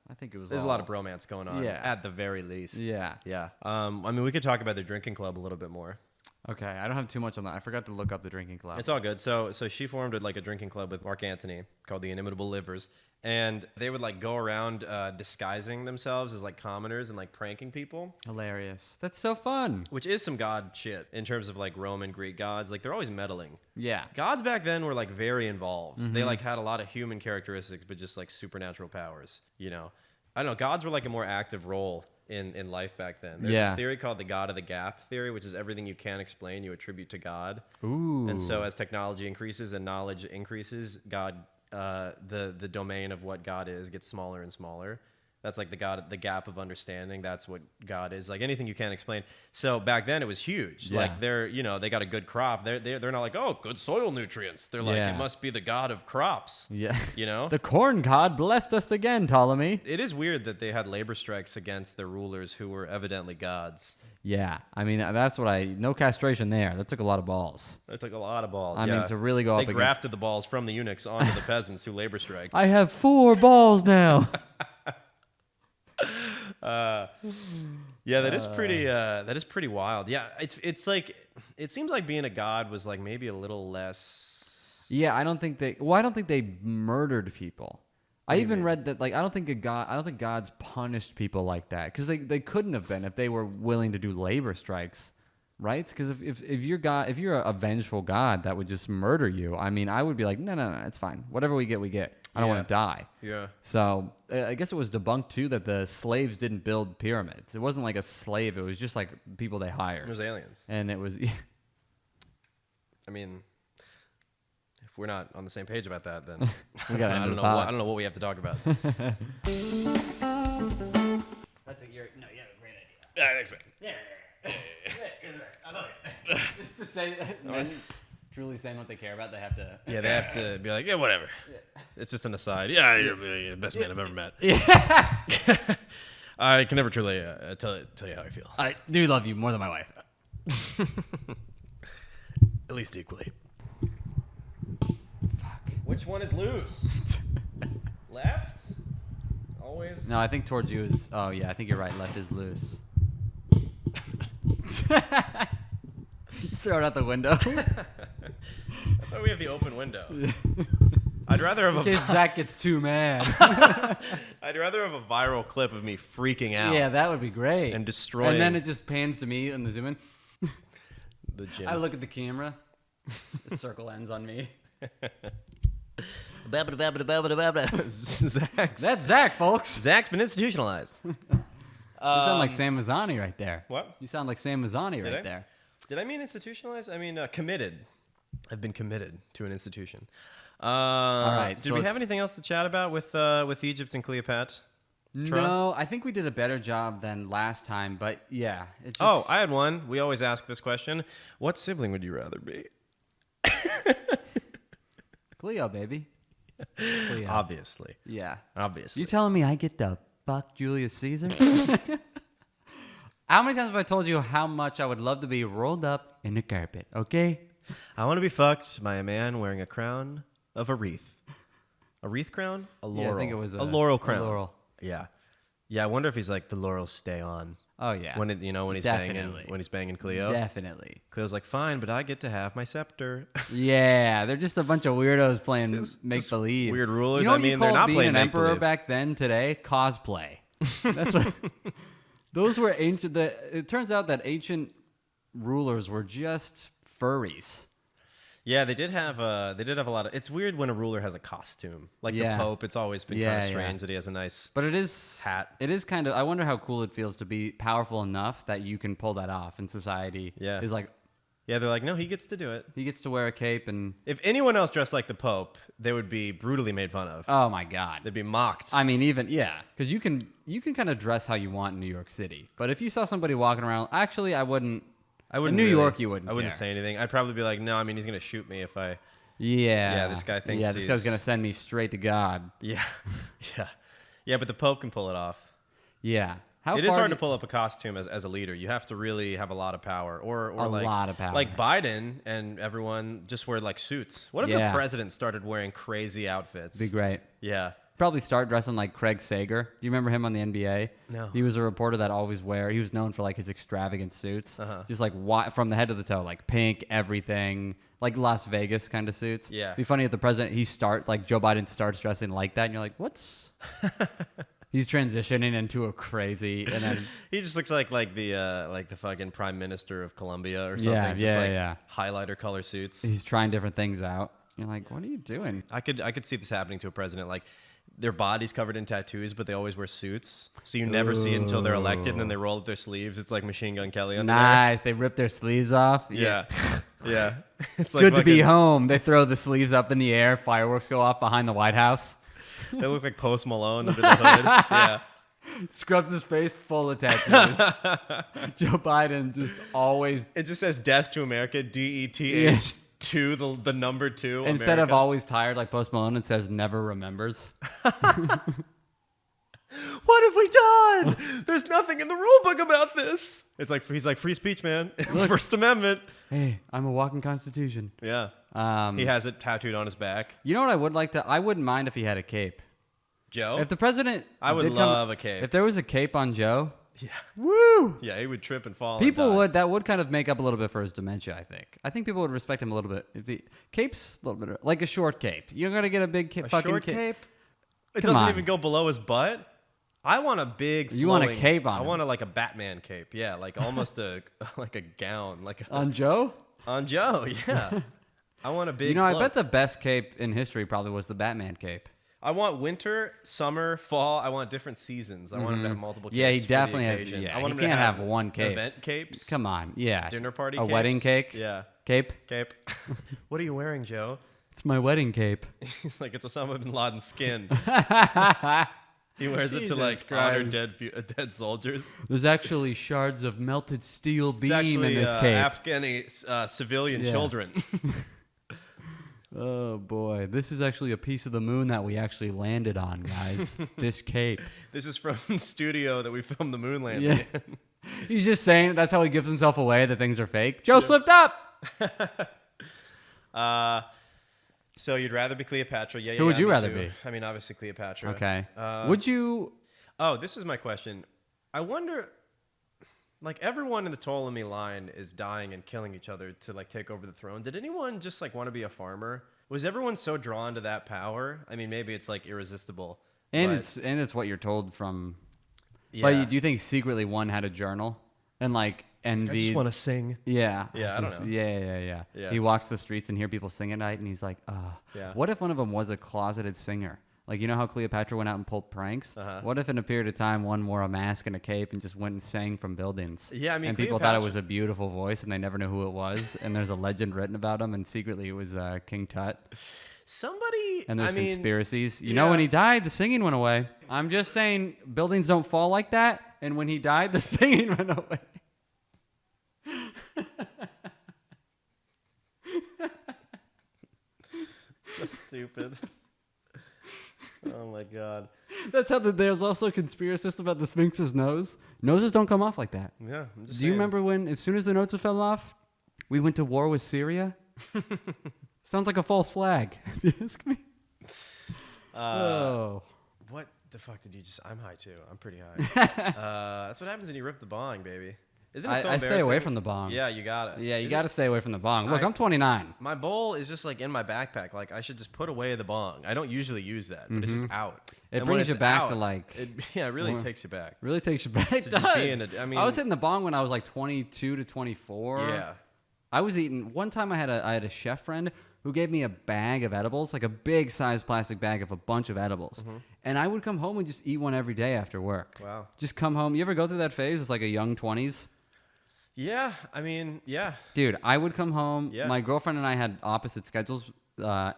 Speaker 1: I think it was.
Speaker 2: There's a lot of bromance going on.
Speaker 1: Yeah.
Speaker 2: At the very least.
Speaker 1: Yeah.
Speaker 2: Yeah. I mean, we could talk about their drinking club a little bit more.
Speaker 1: Okay, I don't have too much on that. I forgot to look up the drinking club.
Speaker 2: It's all good. So she formed a drinking club with Mark Antony called the Inimitable Livers. And they would go around disguising themselves as commoners and pranking people.
Speaker 1: Hilarious. That's so fun.
Speaker 2: Which is some god shit in terms of Roman Greek gods. They're always meddling.
Speaker 1: Yeah.
Speaker 2: Gods back then were very involved. Mm-hmm. They had a lot of human characteristics, but just supernatural powers. I don't know. Gods were a more active role in life back then. There's this theory called the God of the Gap theory, which is everything you can't explain you attribute to God.
Speaker 1: Ooh.
Speaker 2: And so as technology increases and knowledge increases, God. The domain of what God is gets smaller and smaller. That's the gap of understanding. That's what God is. Anything you can't explain. So back then it was huge.
Speaker 1: Yeah.
Speaker 2: They're they got a good crop. They're not oh, good soil nutrients. They're it must be the God of crops.
Speaker 1: Yeah.
Speaker 2: The
Speaker 1: corn god blessed us again, Ptolemy.
Speaker 2: It is weird that they had labor strikes against their rulers who were evidently gods.
Speaker 1: Yeah, I mean that's no castration there. That took a lot of balls.
Speaker 2: It took a lot of balls.
Speaker 1: I mean to really go up
Speaker 2: against... They grafted the balls from the eunuchs onto the peasants who labor striked.
Speaker 1: I have 4 balls now.
Speaker 2: Yeah, that is pretty wild. Yeah, it's it seems like being a god was maybe a little less.
Speaker 1: Yeah, I don't think they murdered people. I even read that I don't think gods punished people like that because they couldn't have been if they were willing to do labor strikes, right? Because if you're a vengeful god that would just murder you, I mean, I would be like, no, it's fine. Whatever we get. I don't want to die.
Speaker 2: Yeah.
Speaker 1: So I guess it was debunked too that the slaves didn't build pyramids. It wasn't like a slave. It was just people they hired.
Speaker 2: It was aliens.
Speaker 1: And it was.
Speaker 2: I mean. If we're not on the same page about that, then
Speaker 1: we gotta
Speaker 2: I don't know what we have to talk about.
Speaker 1: You have a great idea.
Speaker 2: Yeah, thanks, man.
Speaker 1: I love it. Just to say, men truly saying what they care about, they have to.
Speaker 2: Yeah, they have to be like, yeah, whatever. Yeah. It's just an aside. Yeah, you're the best man I've ever met.
Speaker 1: Yeah.
Speaker 2: I can never truly tell you how I feel.
Speaker 1: I do love you more than my wife.
Speaker 2: At least equally.
Speaker 1: Fuck.
Speaker 2: Which one is loose? Left? Always?
Speaker 1: No, I think towards you is. Oh yeah, I think you're right. Left is loose. Throw it out the window.
Speaker 2: That's why we have the open window. I'd rather have
Speaker 1: In case Zach gets too mad.
Speaker 2: I'd rather have a viral clip of me freaking out.
Speaker 1: Yeah, that would be great.
Speaker 2: And destroying.
Speaker 1: And then it just pans to me in the zoom in.
Speaker 2: The gym.
Speaker 1: I look at the camera. The circle ends on me.
Speaker 2: Zach.
Speaker 1: That's Zach, folks.
Speaker 2: Zach's been institutionalized.
Speaker 1: You sound like Sam Mazzani right there.
Speaker 2: What?
Speaker 1: You sound like Sam Mazzani
Speaker 2: Did
Speaker 1: right
Speaker 2: I?
Speaker 1: there.
Speaker 2: Did I mean institutionalized? I mean committed. I've been committed to an institution. All
Speaker 1: right.
Speaker 2: Did
Speaker 1: so
Speaker 2: we have anything else to chat about with Egypt and Cleopatra?
Speaker 1: No, I think we did a better job than last time, but yeah. It just,
Speaker 2: Oh, I had one. We always ask this question. What sibling would you rather be?
Speaker 1: Cleo, baby. Cleo.
Speaker 2: Obviously.
Speaker 1: Yeah.
Speaker 2: Obviously.
Speaker 1: You telling me I get to fuck Julius Caesar? How many times have I told you how much I would love to be rolled up in a carpet, okay?
Speaker 2: I want to be fucked by a man wearing a crown of a wreath. A wreath crown? A laurel.
Speaker 1: Yeah, I think it was
Speaker 2: a laurel crown.
Speaker 1: A laurel.
Speaker 2: Yeah. Yeah, I wonder if he's like, the laurels stay on.
Speaker 1: Oh, yeah.
Speaker 2: When he's banging Cleo.
Speaker 1: Definitely.
Speaker 2: Cleo's like, fine, but I get to have my scepter.
Speaker 1: Yeah, they're just a bunch of weirdos playing make-believe.
Speaker 2: Weird rulers.
Speaker 1: You know
Speaker 2: I
Speaker 1: what
Speaker 2: mean,
Speaker 1: you
Speaker 2: they're
Speaker 1: called
Speaker 2: not
Speaker 1: being
Speaker 2: playing
Speaker 1: an emperor
Speaker 2: make-believe.
Speaker 1: back then today? Cosplay. That's what, those were ancient. It turns out that ancient rulers were just furries.
Speaker 2: Yeah, they did have a lot of. It's weird when a ruler has a costume, like
Speaker 1: Yeah.
Speaker 2: the Pope. It's always been
Speaker 1: Yeah,
Speaker 2: kind of
Speaker 1: yeah.
Speaker 2: strange that he has a nice.
Speaker 1: But it is
Speaker 2: Hat.
Speaker 1: It is kind of. I wonder how cool it feels to be powerful enough that you can pull that off in society.
Speaker 2: Yeah.
Speaker 1: Is like
Speaker 2: Yeah, they're like, no, he gets to do it.
Speaker 1: he gets to wear a cape and.
Speaker 2: If anyone else dressed like the Pope, they would be brutally made fun of.
Speaker 1: Oh my God.
Speaker 2: They'd be mocked.
Speaker 1: I mean, even because you can kind of dress how you want in New York City. But if you saw somebody walking around, actually, I wouldn't. In New York, you wouldn't.
Speaker 2: I wouldn't
Speaker 1: care.
Speaker 2: say anything. I'd probably be like, no, I mean, he's gonna shoot me if I.
Speaker 1: Yeah.
Speaker 2: Yeah, this guy thinks
Speaker 1: Yeah, this guy's
Speaker 2: he's-
Speaker 1: gonna send me straight to God.
Speaker 2: Yeah, yeah. But the Pope can pull it off.
Speaker 1: Yeah. How
Speaker 2: It is
Speaker 1: far
Speaker 2: hard
Speaker 1: do
Speaker 2: to pull up a costume as a leader. You have to really have a lot of power, or
Speaker 1: A
Speaker 2: like,
Speaker 1: lot of power.
Speaker 2: Like Biden and everyone just wear like suits. What if
Speaker 1: Yeah.
Speaker 2: the president started wearing crazy outfits?
Speaker 1: Be great.
Speaker 2: Yeah.
Speaker 1: Probably start dressing like Craig Sager. Do you remember him on the NBA?
Speaker 2: No.
Speaker 1: He was a reporter that always he was known for like his extravagant suits.
Speaker 2: Uh-huh.
Speaker 1: Just like from the head to the toe, like pink, everything, like Las Vegas kind of suits.
Speaker 2: Yeah.
Speaker 1: Be funny if the president, Joe Biden starts dressing like that and you're like, what's, he's transitioning into a crazy, and then,
Speaker 2: He just looks like the fucking prime minister of Colombia or something.
Speaker 1: Yeah,
Speaker 2: just
Speaker 1: yeah,
Speaker 2: like
Speaker 1: yeah.
Speaker 2: highlighter color suits.
Speaker 1: he's trying different things out. You're like, what are you doing?
Speaker 2: I could see this happening to a president. Like their body's covered in tattoos, but they always wear suits. So you never see it until they're elected, and then they roll up their sleeves. It's like Machine Gun Kelly under
Speaker 1: Nice. They rip their sleeves off.
Speaker 2: there. Yeah. It's like
Speaker 1: Good to be
Speaker 2: fucking-
Speaker 1: home. They throw the sleeves up in the air. Fireworks go off behind the White House.
Speaker 2: They look like Post Malone under the hood. Yeah.
Speaker 1: Scrubs his face full of tattoos. Joe Biden just always,
Speaker 2: It just says "Death to America." DETH 2, the number 2.
Speaker 1: instead of
Speaker 2: America.
Speaker 1: always tired like Post Malone, it says never remembers.
Speaker 2: What have we done? There's nothing in the rule book about this. It's like he's like free speech, man. First Amendment.
Speaker 1: Hey, I'm a walking constitution.
Speaker 2: Yeah.
Speaker 1: Um,
Speaker 2: He has it tattooed on his back.
Speaker 1: You know what I would like to? I wouldn't mind if he had a cape.
Speaker 2: Joe.
Speaker 1: If the president,
Speaker 2: I would
Speaker 1: did
Speaker 2: love a cape.
Speaker 1: If there was a cape on Joe,
Speaker 2: Yeah.
Speaker 1: woo!
Speaker 2: Yeah, he would trip and fall.
Speaker 1: People
Speaker 2: and die.
Speaker 1: would. That would kind of make up a little bit for his dementia. I think people would respect him a little bit. If he cape's a little bit like a short cape. You're gonna get a big
Speaker 2: A
Speaker 1: fucking
Speaker 2: short cape. It
Speaker 1: Come
Speaker 2: doesn't
Speaker 1: on.
Speaker 2: even go below his butt. I want a big.
Speaker 1: You want a
Speaker 2: flowing-
Speaker 1: cape on
Speaker 2: I
Speaker 1: him.
Speaker 2: want like a Batman cape. Yeah, like almost a like a gown, like a,
Speaker 1: On Joe?
Speaker 2: on Joe. Yeah. I want a big.
Speaker 1: You know, I
Speaker 2: cloak.
Speaker 1: bet the best cape in history probably was the Batman cape.
Speaker 2: I want winter, summer, fall. I want different seasons. I want him to have multiple capes.
Speaker 1: Yeah, he
Speaker 2: for the
Speaker 1: definitely has-
Speaker 2: occasion.
Speaker 1: yeah,
Speaker 2: I want
Speaker 1: he
Speaker 2: him to
Speaker 1: can't have one cape.
Speaker 2: Event capes.
Speaker 1: Come on, yeah.
Speaker 2: Dinner party
Speaker 1: A
Speaker 2: capes.
Speaker 1: wedding cake?
Speaker 2: Yeah.
Speaker 1: Cape?
Speaker 2: Cape. What are you wearing, Joe?
Speaker 1: It's my wedding cape.
Speaker 2: He's like, it's Osama bin Laden's skin. He wears it to
Speaker 1: Jesus
Speaker 2: honor
Speaker 1: Christ.
Speaker 2: dead soldiers.
Speaker 1: There's actually shards of melted steel
Speaker 2: It's
Speaker 1: beam
Speaker 2: actually
Speaker 1: in this cape.
Speaker 2: Afghani civilian children.
Speaker 1: Oh boy, this is actually a piece of the moon that we actually landed on, guys. This cape.
Speaker 2: This is from the studio that we filmed the moon landing
Speaker 1: Yeah.
Speaker 2: in.
Speaker 1: He's just saying that's how he gives himself away that things are fake. Joe slipped up.
Speaker 2: So you'd rather be Cleopatra? Yeah.
Speaker 1: Who would you
Speaker 2: me
Speaker 1: rather
Speaker 2: too.
Speaker 1: be?
Speaker 2: I mean, obviously Cleopatra.
Speaker 1: Okay. Would you?
Speaker 2: Oh, this is my question. I wonder, like everyone in the Ptolemy line is dying and killing each other to like take over the throne. Did anyone just like want to be a farmer? Was everyone so drawn to that power? I mean, maybe it's like irresistible.
Speaker 1: And
Speaker 2: but,
Speaker 1: it's what you're told from.
Speaker 2: yeah.
Speaker 1: But do you think secretly one had a journal and like envy?
Speaker 2: I just want to sing.
Speaker 1: Yeah.
Speaker 2: Yeah, I don't know.
Speaker 1: Yeah.
Speaker 2: Yeah.
Speaker 1: He walks the streets and hear people sing at night, and he's like,
Speaker 2: Yeah.
Speaker 1: What if one of them was a closeted singer? Like, you know how Cleopatra went out and pulled pranks?
Speaker 2: Uh-huh.
Speaker 1: What if in a period of time one wore a mask and a cape and just went and sang from buildings?
Speaker 2: Yeah, I mean,
Speaker 1: and people thought it
Speaker 2: Cleopatra-
Speaker 1: was a beautiful voice, and they never knew who it was. And there's a legend written about him, and secretly it was King Tut.
Speaker 2: Somebody.
Speaker 1: And there's
Speaker 2: I mean,
Speaker 1: conspiracies. You know, when he died, the singing went away. I'm just saying, buildings don't fall like that. And when he died, the singing went away.
Speaker 2: so stupid. Oh my god.
Speaker 1: That's how there's also conspiracists about the Sphinx's nose. Noses don't come off like that.
Speaker 2: Yeah. I'm just
Speaker 1: Do you
Speaker 2: saying.
Speaker 1: remember when, as soon as the noses fell off, we went to war with Syria? Sounds like a false flag, if you ask me. Oh.
Speaker 2: What the fuck did you just? I'm high too. I'm pretty high. That's what happens when you rip the bong, baby. Isn't it so
Speaker 1: I
Speaker 2: embarrassing?
Speaker 1: stay away from the bong.
Speaker 2: Yeah, you got it.
Speaker 1: Yeah, you got to stay away from the bong. Look,
Speaker 2: I-
Speaker 1: I'm 29.
Speaker 2: My bowl is just like in my backpack. Like I should just put away the bong. I don't usually use that, but it's just out.
Speaker 1: It
Speaker 2: And when
Speaker 1: brings you
Speaker 2: it's
Speaker 1: back
Speaker 2: out,
Speaker 1: to, like-
Speaker 2: it really takes you back.
Speaker 1: Really takes you back. It
Speaker 2: just
Speaker 1: does.
Speaker 2: being I mean,
Speaker 1: I was hitting the bong when I was like 22 to 24.
Speaker 2: Yeah.
Speaker 1: I was eating. One time I had a chef friend who gave me a bag of edibles, like a big size plastic bag of a bunch of edibles. And I would come home and just eat one every day after work.
Speaker 2: Wow.
Speaker 1: Just come home. You ever go through that phase? It's like a young 20s.
Speaker 2: Yeah. I mean, yeah.
Speaker 1: Dude, I would come home.
Speaker 2: Yeah.
Speaker 1: My girlfriend and I had opposite schedules. So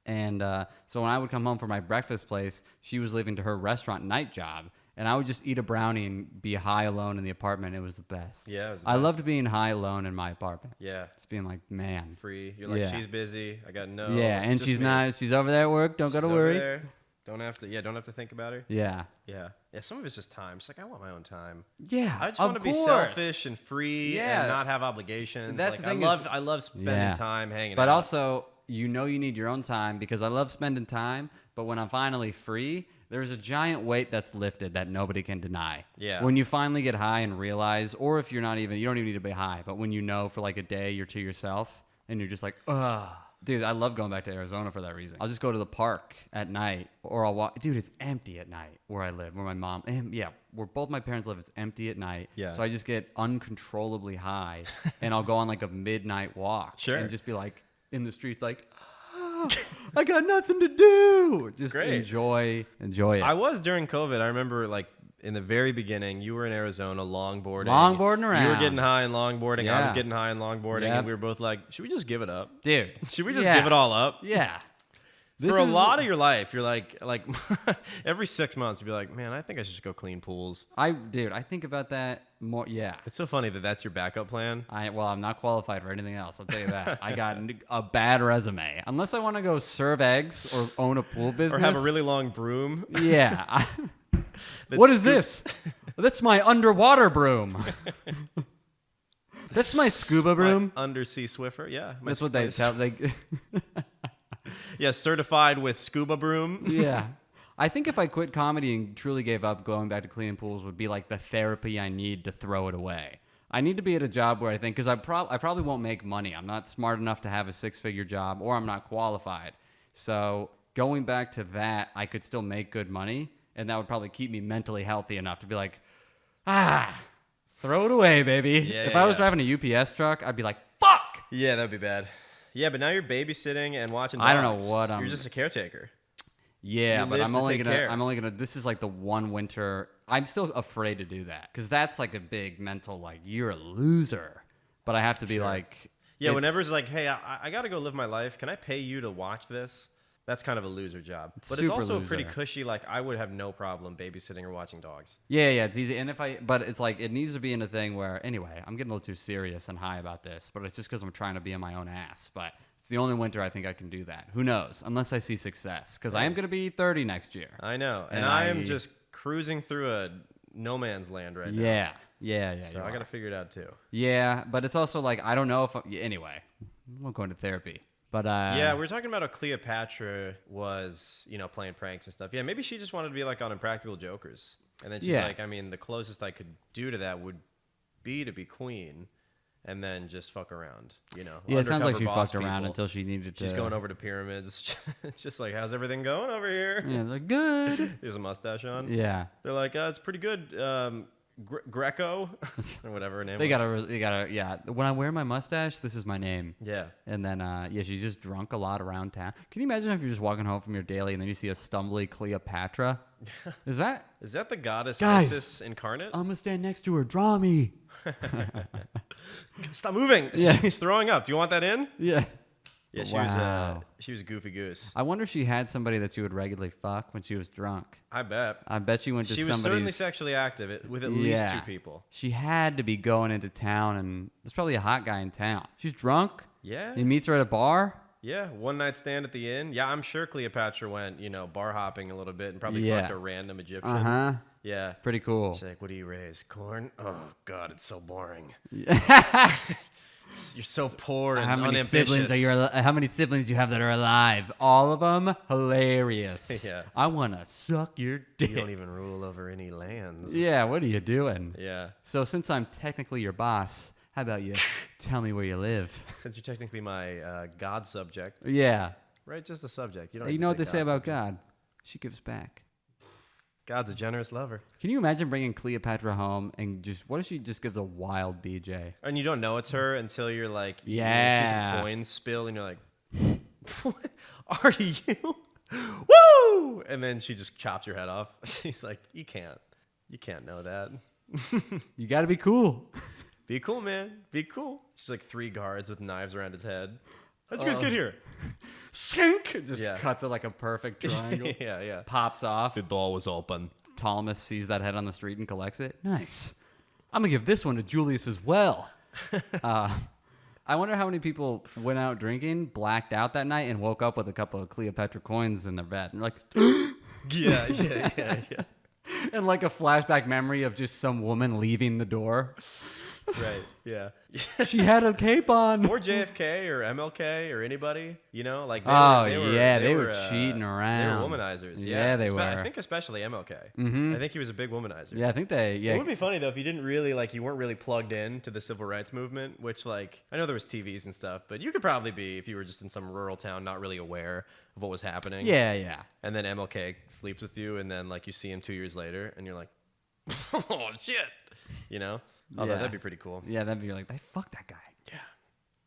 Speaker 1: when I would come home from my breakfast place, she was leaving to her restaurant night job. And I would just eat a brownie and be high alone in the apartment. It was the best.
Speaker 2: Yeah, it was the
Speaker 1: I
Speaker 2: best.
Speaker 1: loved being high alone in my apartment.
Speaker 2: Yeah.
Speaker 1: Just being like, man.
Speaker 2: Free. You're like,
Speaker 1: Yeah.
Speaker 2: she's busy. I got no.
Speaker 1: Yeah, and
Speaker 2: just
Speaker 1: she's
Speaker 2: me.
Speaker 1: not. She's over there at work. Don't
Speaker 2: She's
Speaker 1: gotta
Speaker 2: over
Speaker 1: worry.
Speaker 2: there. Don't have to. Yeah, don't have to think about her.
Speaker 1: Yeah.
Speaker 2: Yeah. Yeah. Some of it's just time. It's like I want my own time.
Speaker 1: Yeah.
Speaker 2: I just
Speaker 1: of
Speaker 2: want to be
Speaker 1: course.
Speaker 2: selfish and free
Speaker 1: Yeah.
Speaker 2: and not have obligations.
Speaker 1: That's
Speaker 2: like
Speaker 1: the
Speaker 2: I
Speaker 1: thing
Speaker 2: love I love spending
Speaker 1: Yeah.
Speaker 2: time hanging out.
Speaker 1: But also, you know, you need your own time because I love spending time. But when I'm finally free, there's a giant weight that's lifted that nobody can deny.
Speaker 2: Yeah.
Speaker 1: When you finally get high and realize, or if you're not even, you don't even need to be high, but when you know for like a day you're to yourself and you're just like, ugh. Dude, I love going back to Arizona for that reason. I'll just go to the park at night or I'll walk. Dude, it's empty at night where I live, where my mom, and yeah, where both my parents live, it's empty at night.
Speaker 2: Yeah.
Speaker 1: So I just get uncontrollably high and I'll go on like a midnight walk.
Speaker 2: Sure.
Speaker 1: And just be like in the streets like, I got nothing to do. Just
Speaker 2: great.
Speaker 1: enjoy it.
Speaker 2: I was during COVID. I remember like in the very beginning, you were in Arizona longboarding.
Speaker 1: Longboarding
Speaker 2: You were
Speaker 1: around.
Speaker 2: getting high in longboarding. I was
Speaker 1: Yeah.
Speaker 2: getting high in longboarding,
Speaker 1: Yep.
Speaker 2: and we were both like, "Should we just give it up?
Speaker 1: Dude.
Speaker 2: Should we just
Speaker 1: Yeah.
Speaker 2: give it all up?"
Speaker 1: Yeah.
Speaker 2: For a lot of your life, you're like every 6 months, you'd be like, "Man, I think I should just go clean pools."
Speaker 1: Dude, I think about that more. Yeah.
Speaker 2: It's so funny that that's your backup plan.
Speaker 1: Well, I'm not qualified for anything else. I'll tell you that. I got a bad resume. Unless I want to go serve eggs or own a pool business.
Speaker 2: Or have a really long broom.
Speaker 1: Yeah.
Speaker 2: that
Speaker 1: What is
Speaker 2: scoops-
Speaker 1: this? That's my underwater broom. That's my scuba
Speaker 2: My
Speaker 1: broom.
Speaker 2: undersea Swiffer. Yeah.
Speaker 1: That's what they tell.
Speaker 2: Yeah, certified with scuba broom.
Speaker 1: Yeah. I think if I quit comedy and truly gave up, going back to cleaning pools would be like the therapy I need to throw it away. I need to be at a job where I think, because I probably won't make money. I'm not smart enough to have a 6-figure job, or I'm not qualified. So going back to that, I could still make good money, and that would probably keep me mentally healthy enough to be like, throw it away, baby.
Speaker 2: Yeah,
Speaker 1: if I was
Speaker 2: yeah.
Speaker 1: driving a UPS truck, I'd be like, fuck.
Speaker 2: Yeah, that'd be bad. Yeah, but now you're babysitting and watching dogs.
Speaker 1: I don't know what
Speaker 2: You're just a caretaker.
Speaker 1: Yeah,
Speaker 2: You
Speaker 1: but
Speaker 2: live
Speaker 1: I'm
Speaker 2: to
Speaker 1: only
Speaker 2: take
Speaker 1: gonna.
Speaker 2: care.
Speaker 1: I'm only gonna. This is like the one winter. I'm still afraid to do that because that's like a big mental like you're a loser. But I have to be like.
Speaker 2: Yeah,
Speaker 1: it's-
Speaker 2: whenever it's like, hey, I got to go live my life. Can I pay you to watch this? That's kind of a loser job. But it's
Speaker 1: Super
Speaker 2: also pretty
Speaker 1: loser.
Speaker 2: cushy. Like, I would have no problem babysitting or watching dogs.
Speaker 1: Yeah, it's easy. And but it's like, it needs to be in a thing where, anyway, I'm getting a little too serious and high about this, but it's just because I'm trying to be in my own ass. But it's the only winter I think I can do that. Who knows? Unless I see success, because I am going to be 30 next year.
Speaker 2: I know. And I am just cruising through a no man's land right now.
Speaker 1: Yeah.
Speaker 2: So I got to figure it out too.
Speaker 1: Yeah, but it's also like, I don't know if, anyway, I won't go into therapy. But
Speaker 2: yeah, we were talking about how Cleopatra was, playing pranks and stuff. Yeah, maybe she just wanted to be like on Impractical Jokers. And then she's like, I mean, the closest I could do to that would be to be queen and then just fuck around,
Speaker 1: Yeah, it sounds like she
Speaker 2: boss
Speaker 1: fucked around
Speaker 2: people.
Speaker 1: until she needed to.
Speaker 2: She's going over to pyramids. It's just like, how's everything going over here?
Speaker 1: Yeah, they're good.
Speaker 2: There's a mustache on.
Speaker 1: Yeah.
Speaker 2: They're like, it's pretty good. Greco or whatever her name
Speaker 1: They
Speaker 2: was.
Speaker 1: gotta, yeah. When I wear my mustache, this is my name.
Speaker 2: Yeah.
Speaker 1: And then, she's just drunk a lot around town. Can you imagine if you're just walking home from your daily and then you see a stumbly Cleopatra? Is that
Speaker 2: the goddess
Speaker 1: Guys,
Speaker 2: Isis incarnate?
Speaker 1: I'm gonna stand next to her. Draw me.
Speaker 2: Stop moving.
Speaker 1: Yeah.
Speaker 2: She's throwing up. Do you want that in?
Speaker 1: Yeah.
Speaker 2: Yeah, she was a goofy goose.
Speaker 1: I wonder if she had somebody that she would regularly fuck when she was drunk.
Speaker 2: I bet.
Speaker 1: I bet she went to
Speaker 2: She was
Speaker 1: somebody's.
Speaker 2: certainly sexually active with at least 2 people.
Speaker 1: She had to be going into town, and there's probably a hot guy in town. She's drunk.
Speaker 2: Yeah.
Speaker 1: He meets her at a bar.
Speaker 2: Yeah, one night stand at the inn. Yeah, I'm sure Cleopatra went, bar hopping a little bit and probably fucked a random Egyptian.
Speaker 1: Uh-huh.
Speaker 2: Yeah.
Speaker 1: Pretty cool.
Speaker 2: She's like, what do you raise? Corn? Oh, God, it's so boring.
Speaker 1: Yeah.
Speaker 2: You're so poor and
Speaker 1: How many
Speaker 2: unambitious.
Speaker 1: how many siblings do you have that are alive? All of them? Hilarious.
Speaker 2: Yeah.
Speaker 1: I want to suck your dick.
Speaker 2: You don't even rule over any lands.
Speaker 1: Yeah, what are you doing?
Speaker 2: Yeah.
Speaker 1: So since I'm technically your boss, how about you tell me where you live?
Speaker 2: Since you're technically my God subject.
Speaker 1: Yeah.
Speaker 2: Right, just a subject. You don't.
Speaker 1: You
Speaker 2: need
Speaker 1: know
Speaker 2: to
Speaker 1: what they say about
Speaker 2: subject.
Speaker 1: God? She gives back.
Speaker 2: God's a generous lover.
Speaker 1: Can you imagine bringing Cleopatra home and what if she just gives a wild BJ?
Speaker 2: And you don't know it's her until you're like, you see
Speaker 1: Yeah.
Speaker 2: some coins spill, and you're like, what are you? Woo! And then she just chops your head off. She's like, you can't know that.
Speaker 1: You got to be cool.
Speaker 2: Be cool, man. Be cool. She's like 3 guards with knives around his head. How'd you guys get here?
Speaker 1: Sink! Just
Speaker 2: Yeah.
Speaker 1: cuts it like a perfect triangle.
Speaker 2: Yeah.
Speaker 1: Pops off.
Speaker 2: The door was open.
Speaker 1: Ptolemy sees that head on the street and collects it. Nice. I'm going to give this one to Julius as well. I wonder how many people went out drinking, blacked out that night, and woke up with a couple of Cleopatra coins in their bed. And they're like,
Speaker 2: Yeah.
Speaker 1: and like a flashback memory of just some woman leaving the door.
Speaker 2: Right, yeah.
Speaker 1: She had a cape on.
Speaker 2: Or JFK or MLK or anybody, like
Speaker 1: they were cheating
Speaker 2: They
Speaker 1: around.
Speaker 2: were womanizers.
Speaker 1: Yeah, they were.
Speaker 2: I think especially MLK.
Speaker 1: Mhm.
Speaker 2: I think he was a big womanizer.
Speaker 1: Yeah, I think they. Yeah,
Speaker 2: It would be funny though if you didn't really you weren't really plugged in to the civil rights movement, which I know there was TVs and stuff, but you could probably be if you were just in some rural town, not really aware of what was happening.
Speaker 1: Yeah.
Speaker 2: And then MLK sleeps with you, and then you see him 2 years later, and you're like, oh shit, Although
Speaker 1: Yeah.
Speaker 2: that'd be pretty cool.
Speaker 1: Yeah, that'd be like, I fucked that guy.
Speaker 2: Yeah.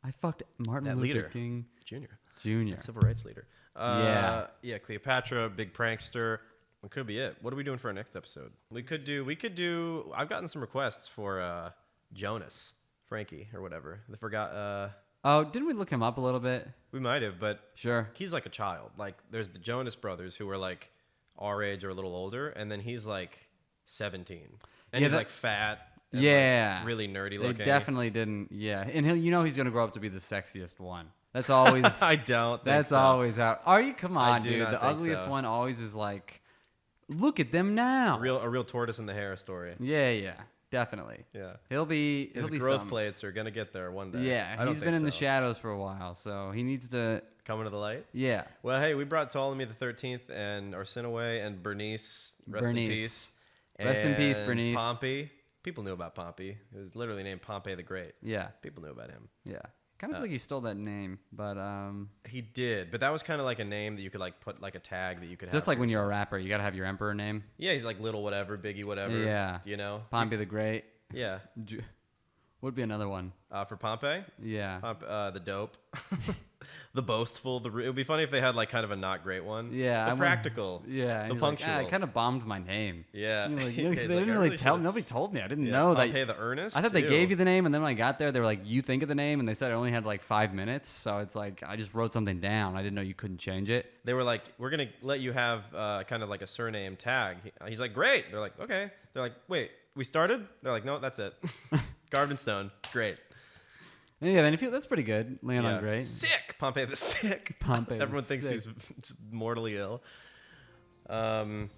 Speaker 1: I fucked Martin
Speaker 2: That
Speaker 1: Luther
Speaker 2: leader.
Speaker 1: King
Speaker 2: Junior.
Speaker 1: Jr.
Speaker 2: Civil rights leader.
Speaker 1: Yeah.
Speaker 2: Yeah, Cleopatra, big prankster. It could be it. What are we doing for our next episode? We could do I've gotten some requests for Jonas, Frankie, or whatever. They forgot
Speaker 1: Oh, didn't we look him up a little bit?
Speaker 2: we might have, but
Speaker 1: Sure.
Speaker 2: he's like a child. There's the Jonas brothers who are our age or a little older, and then he's 17. And
Speaker 1: Yeah,
Speaker 2: he's fat. And,
Speaker 1: Yeah.
Speaker 2: really nerdy
Speaker 1: They
Speaker 2: looking.
Speaker 1: definitely didn't. Yeah, and he's gonna grow up to be the sexiest one. That's always.
Speaker 2: I don't think
Speaker 1: That's
Speaker 2: so.
Speaker 1: always how. Are you? Come on,
Speaker 2: do
Speaker 1: dude.
Speaker 2: not
Speaker 1: The
Speaker 2: think
Speaker 1: ugliest
Speaker 2: so.
Speaker 1: one always is look at them now.
Speaker 2: A real tortoise in the hair story.
Speaker 1: Yeah, definitely.
Speaker 2: Yeah.
Speaker 1: He'll be.
Speaker 2: His
Speaker 1: He'll be
Speaker 2: growth
Speaker 1: something.
Speaker 2: plates are gonna get there one day.
Speaker 1: Yeah,
Speaker 2: I don't
Speaker 1: he's been
Speaker 2: think
Speaker 1: in the
Speaker 2: so.
Speaker 1: shadows for a while, so he needs to.
Speaker 2: Coming to the light.
Speaker 1: Yeah.
Speaker 2: Well, hey, we brought Ptolemy XIII and Arsinoe and Bernice. Rest in peace.
Speaker 1: Rest in peace,
Speaker 2: And
Speaker 1: Bernice.
Speaker 2: Pompey. People knew about Pompey. It was literally named Pompey the Great.
Speaker 1: Yeah.
Speaker 2: People knew about him.
Speaker 1: Yeah. Kind of like he stole that name, but
Speaker 2: He did, but that was kind of like a name that you could put a tag that you could have.
Speaker 1: just like
Speaker 2: for
Speaker 1: when you're a
Speaker 2: yourself.
Speaker 1: rapper, you gotta have your emperor name.
Speaker 2: Yeah, he's like Little whatever, Biggie whatever.
Speaker 1: Yeah. Pompey the Great.
Speaker 2: Yeah.
Speaker 1: Would be another one.
Speaker 2: For Pompey?
Speaker 1: Yeah.
Speaker 2: The dope. The boastful. It would be funny if they had like kind of a not great one.
Speaker 1: Yeah,
Speaker 2: The practical.
Speaker 1: Yeah, and
Speaker 2: The
Speaker 1: he's like,
Speaker 2: punctual.
Speaker 1: I kind of bombed my name.
Speaker 2: Yeah.
Speaker 1: You're like,
Speaker 2: He's
Speaker 1: they
Speaker 2: like,
Speaker 1: didn't
Speaker 2: I
Speaker 1: really
Speaker 2: really
Speaker 1: tell.
Speaker 2: should've-
Speaker 1: Nobody told me. I didn't
Speaker 2: Yeah,
Speaker 1: know that.
Speaker 2: Pompey the Earnest.
Speaker 1: I thought they
Speaker 2: too.
Speaker 1: gave you the name, and then when I got there, they were like, "You think of the name," and they said I only had like 5 minutes. So it's like I just wrote something down. I didn't know you couldn't change it.
Speaker 2: They were like, we're gonna let you have kind of like a surname tag. He's like, great. They're like, okay. They're like, wait, we started? They're like, no, that's it. Carved in stone. Great.
Speaker 1: Yeah, then that's pretty good. Leon great.
Speaker 2: Sick. Pompey the Sick.
Speaker 1: Pompey the
Speaker 2: Everyone thinks
Speaker 1: Sick.
Speaker 2: he's just mortally ill. And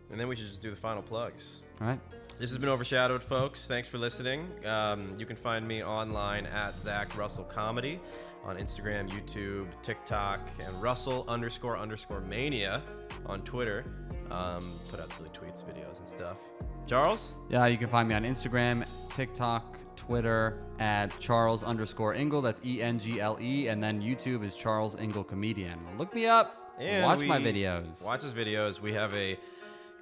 Speaker 2: then we should just do the final plugs.
Speaker 1: All right.
Speaker 2: This has been Overshadowed, folks. Thanks for listening. You can find me online at Zach Russell Comedy on Instagram, YouTube, TikTok, and Russell__mania on Twitter. Put out silly tweets, videos, and stuff. Charles?
Speaker 1: Yeah, you can find me on Instagram, TikTok, Twitter at Charles_Ingle. That's ENGLE. And then YouTube is Charles Ingle Comedian. Look me up.
Speaker 2: And
Speaker 1: watch my videos.
Speaker 2: Watch his videos. We have a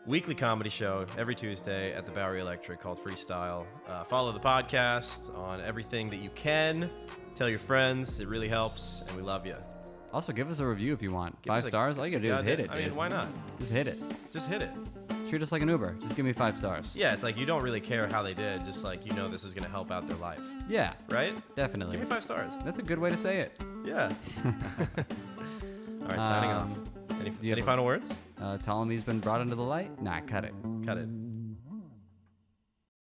Speaker 2: weekly comedy show every Tuesday at the Bowery Electric called Freestyle. Follow the podcast on everything that you can. Tell your friends. It really helps, and we love you.
Speaker 1: Also, give us a review if you want.
Speaker 2: Give us
Speaker 1: 5 stars. All you gotta do is hit it, dude.
Speaker 2: I mean, why not?
Speaker 1: Just hit it.
Speaker 2: Just hit it.
Speaker 1: Treat us like an Uber. Just give me 5 stars.
Speaker 2: Yeah, it's like you don't really care how they did. Just like you know this is going to help out their life.
Speaker 1: Yeah,
Speaker 2: Right?
Speaker 1: definitely.
Speaker 2: Give me 5 stars.
Speaker 1: That's a good way to say it.
Speaker 2: Yeah. All right, signing off.
Speaker 1: do you
Speaker 2: Any
Speaker 1: have
Speaker 2: final words?
Speaker 1: Ptolemy's been brought into the light? Nah, cut it.
Speaker 2: Cut it.